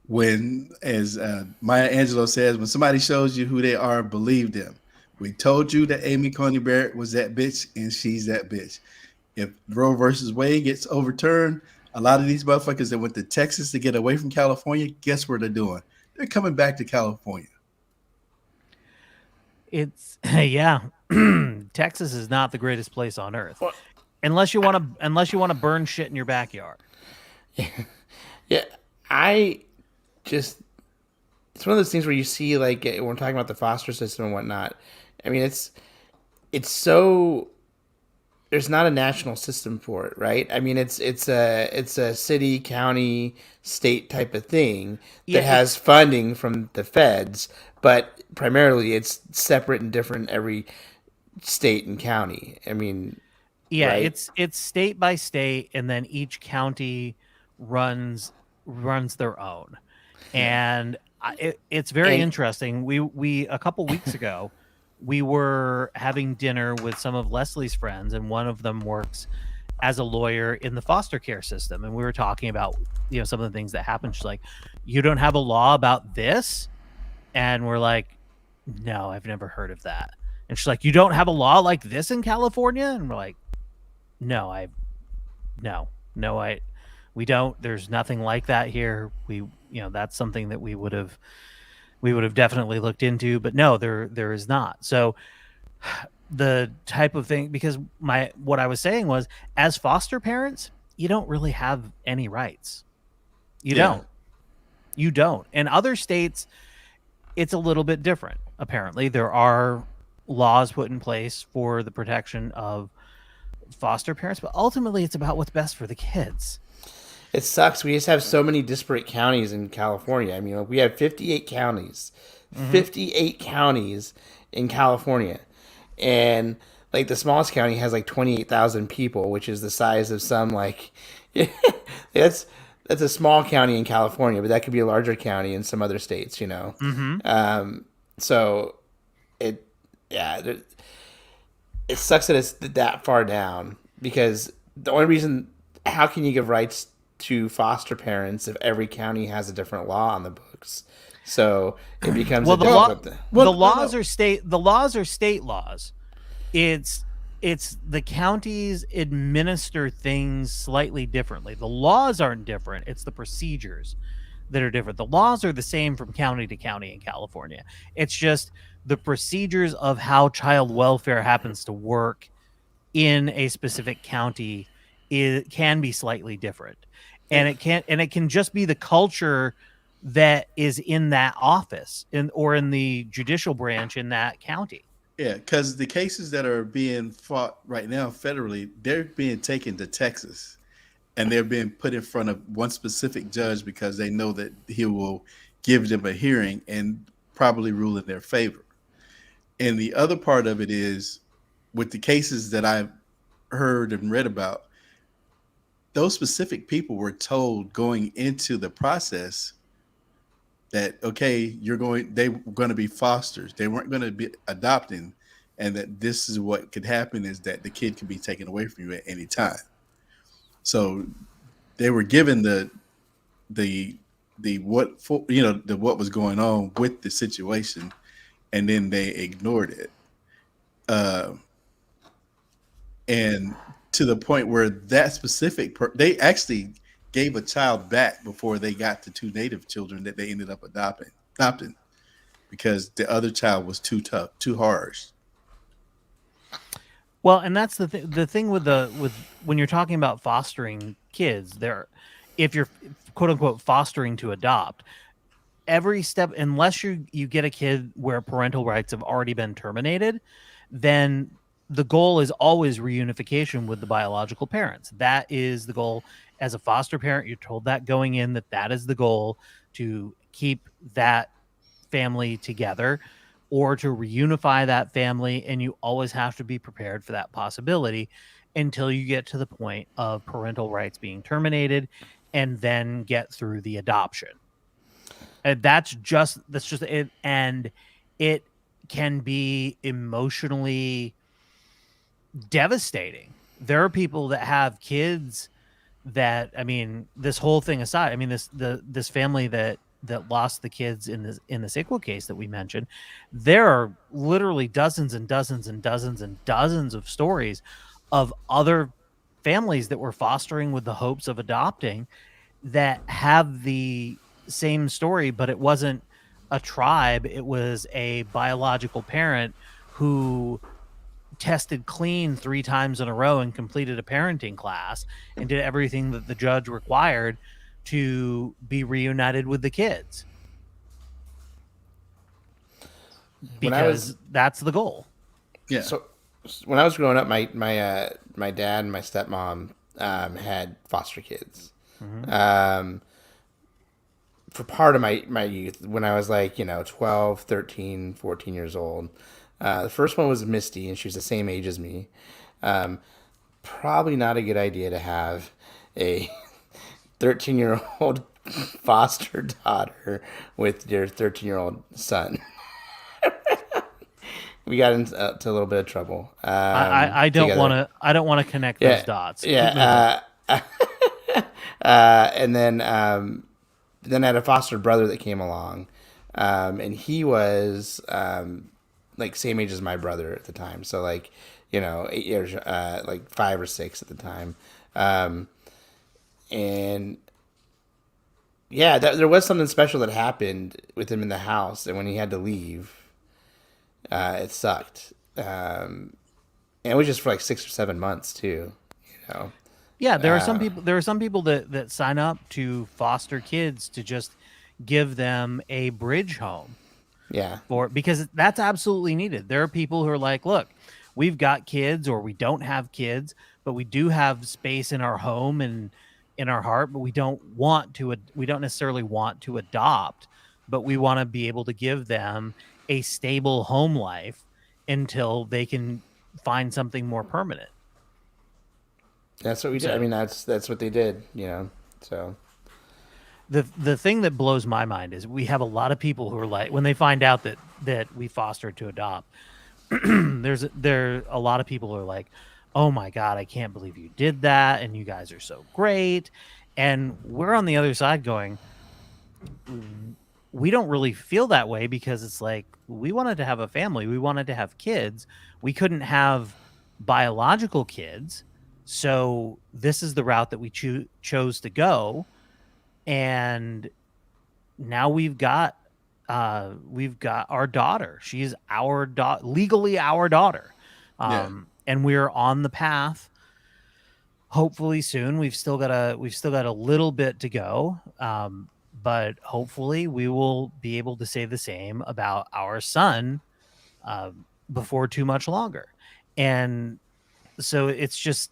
when, as Maya Angelou says, when somebody shows you who they are, believe them. We told you that Amy Coney Barrett was that bitch, and she's that bitch. If Roe versus Wade gets overturned, a lot of these motherfuckers that went to Texas to get away from California, guess what they're doing? They're coming back to California. It's Texas is not the greatest place on earth, unless you want to burn shit in your backyard. Yeah, it's one of those things where you see, like, when we're talking about the foster system and whatnot. I mean, it's so, there's not a national system for it, right? I mean, it's a city, county, state type of thing that has funding from the feds, but primarily it's separate and different every state and county. I mean, right? It's state by state, and then each county runs their own. And it's very interesting. We a couple weeks ago, we were having dinner with some of Leslie's friends, and one of them works as a lawyer in the foster care system. And we were talking about, some of the things that happen. She's like, you don't have a law about this? And we're like, no, I've never heard of that. And she's like, you don't have a law like this in California? And we're like, we don't. There's nothing like that here. That's something that we would have definitely looked into, but no, there is not. So the type of thing, because what I was saying was, as foster parents, you don't really have any rights. You don't. In other states, it's a little bit different. Apparently, there are laws put in place for the protection of foster parents, but ultimately it's about what's best for the kids. It sucks. We just have so many disparate counties in California. I mean, we have 58 counties. Mm-hmm. 58 counties in California. And, like, the smallest county has, like, 28,000 people, which is the size of some, like... that's a small county in California, but that could be a larger county in some other states, Mm-hmm. So, it sucks that it's that far down, because the only reason... How can you give rights to foster parents if every county has a different law on the books? So it becomes the laws are state laws. It's the counties administer things slightly differently. The laws aren't different. It's the procedures that are different. The laws are the same from county to county in California. It's just the procedures of how child welfare happens to work in a specific county can be slightly different. And it can just be the culture that is in that office or in the judicial branch in that county. Yeah, because the cases that are being fought right now federally, they're being taken to Texas, and they're being put in front of one specific judge because they know that he will give them a hearing and probably rule in their favor. And the other part of it is, with the cases that I've heard and read about, those specific people were told going into the process that, okay, they were going to be fosters. They weren't going to be adopting, and that this is what could happen, is that the kid could be taken away from you at any time. So they were given the what was going on with the situation, and then they ignored it. And to the point where that specific they actually gave a child back before they got the 2 native children that they ended up adopting because the other child was too tough, too harsh. Well, and that's the thing with when you're talking about fostering kids, if you're quote unquote fostering to adopt, every step, unless you get a kid where parental rights have already been terminated, then the goal is always reunification with the biological parents. That is the goal. As a foster parent, you're told that going in, that is the goal, to keep that family together or to reunify that family. And you always have to be prepared for that possibility until you get to the point of parental rights being terminated and then get through the adoption. And that's just it. And it can be emotionally devastating. There are people that have kids that, I mean, this whole thing aside, I mean, this family that lost the kids in this ICWA case that we mentioned, there are literally dozens and dozens and dozens and dozens of stories of other families that were fostering with the hopes of adopting that have the same story, but it wasn't a tribe. It was a biological parent who tested clean 3 times in a row and completed a parenting class and did everything that the judge required to be reunited with the kids. Because that's the goal. Yeah. So when I was growing up, my dad and my stepmom had foster kids. Mm-hmm. For part of my youth, when I was 12, 13, 14 years old. The first one was Misty, and she was the same age as me. Probably not a good idea to have a 13-year-old foster daughter with your 13-year-old son. We got into a little bit of trouble. I don't want to connect those dots. Yeah. And then I had a foster brother that came along, and he was same age as my brother at the time. So 8 years, 5 or 6 at the time. And yeah, there was something special that happened with him in the house. And when he had to leave, it sucked. And it was just for 6 or 7 months too, Yeah, there are some people that sign up to foster kids to just give them a bridge home. Yeah. Because that's absolutely needed. There are people who are like, look, we've got kids or we don't have kids, but we do have space in our home and in our heart, but we don't necessarily want to adopt, but we want to be able to give them a stable home life until they can find something more permanent. That's what we did. I mean, that's what they did, so. The thing that blows my mind is we have a lot of people who are like, when they find out that we foster to adopt, there a lot of people who are like, oh my God, I can't believe you did that. And you guys are so great. And we're on the other side going, we don't really feel that way because it's like, we wanted to have a family. We wanted to have kids. We couldn't have biological kids. So this is the route that we chose to go. And now we've got our daughter. She's our legally our daughter. And we're on the path. Hopefully soon. We've still got a little bit to go. But hopefully we will be able to say the same about our son before too much longer. And so it's just,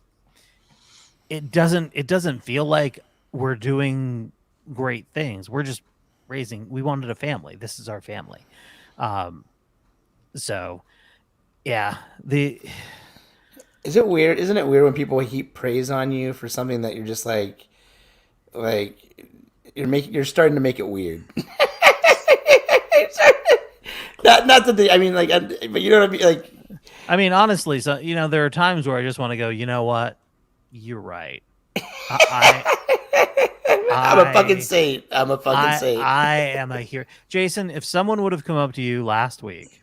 it doesn't feel like we're doing great things. We're just we wanted a family. This is our family. So yeah, Isn't it weird when people heap praise on you for something that you're just like you're starting to make it weird. not that I mean, but you know what I mean? I mean, honestly, so, there are times where I just want to go, you know what? You're right. I'm a fucking saint. I am a hero. Jason, if someone would have come up to you last week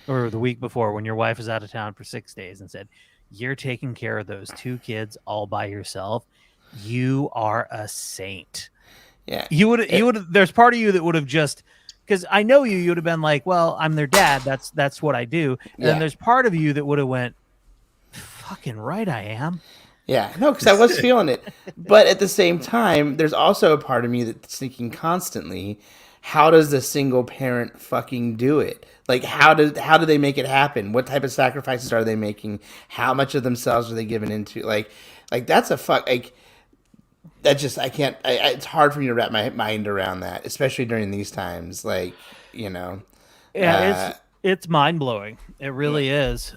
or the week before when your wife was out of town for 6 days and said, you're taking care of those 2 kids all by yourself. You are a saint. Yeah. You would there's part of you that would have just, because I know you would have been like, well, I'm their dad. That's what I do. And then there's part of you that would have went, fucking right I am. Yeah, no, because I was feeling it. But at the same time, there's also a part of me that's thinking constantly, how does the single parent fucking do it? Like, how do they make it happen? What type of sacrifices are they making? How much of themselves are they giving into? Like that's a fuck. Like, that just, I can't. It's hard for me to wrap my mind around that, especially during these times. Like, you know. Yeah, it's mind blowing. It really is.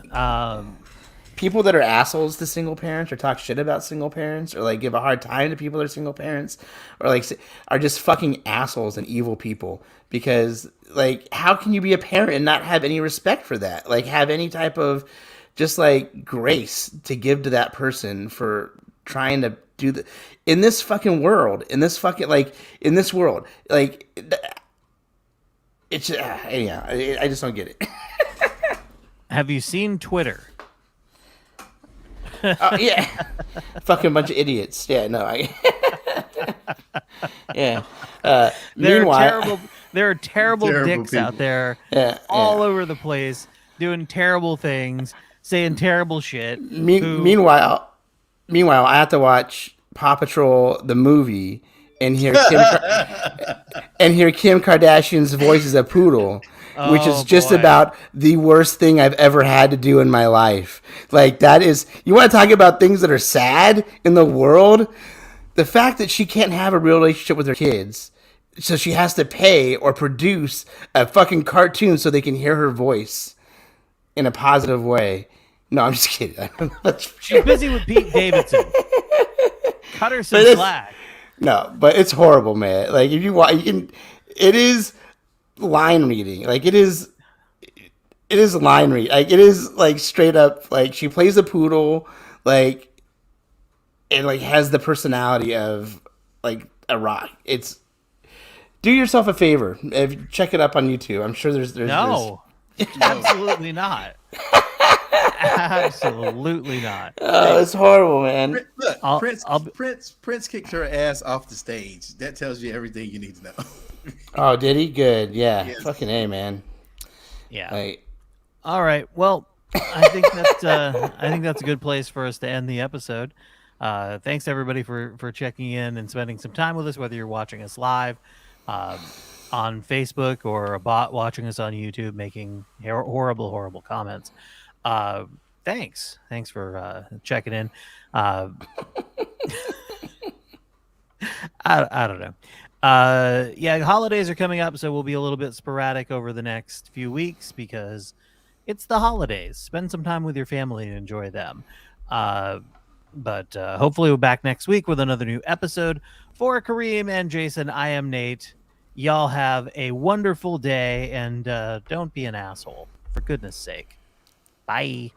People that are assholes to single parents or talk shit about single parents or like give a hard time to people that are single parents or like are just fucking assholes and evil people, because like, how can you be a parent and not have any respect for that? Like, have any type of just like grace to give to that person for trying to do the in this fucking world, in this world, like it's yeah, I just don't get it. Have you seen Twitter? Yeah, fucking bunch of idiots. Yeah, no, yeah. Meanwhile, there are terrible dicks people out there, all over the place, doing terrible things, saying terrible shit. Meanwhile, I have to watch Paw Patrol the movie and hear Kim Kardashian's voice as a poodle. Which is just about the worst thing I've ever had to do in my life. Like, that is, you want to talk about things that are sad in the world? The fact that she can't have a real relationship with her kids, so she has to pay or produce a fucking cartoon so they can hear her voice in a positive way. No, I'm just kidding. She's busy with Pete Davidson. Cut her some slack. No, but it's horrible, man. Like, if you watch, it is line reading. Like, it is line read. Like, it is like straight up, like, she plays a poodle, like, and like has the personality of like a rock. It's, do yourself a favor, check it up on YouTube. I'm sure there's no, absolutely not. Absolutely not. Oh, it's horrible, man. Look, Prince kicked her ass off the stage. That tells you everything you need to know. Oh, did he? Good. Yeah. Yes. Fucking A, man. Yeah. Like, all right. Well, I think that's a good place for us to end the episode. Thanks everybody for checking in and spending some time with us, whether you're watching us live on Facebook or a bot watching us on YouTube making horrible comments. Thanks for checking in. I don't know. Yeah, holidays are coming up, so we'll be a little bit sporadic over the next few weeks because it's the holidays. Spend some time with your family and enjoy them. But hopefully we're back next week with another new episode. For Kareem and Jason, I am Nate. Y'all have a wonderful day, and don't be an asshole, for goodness sake. Bye.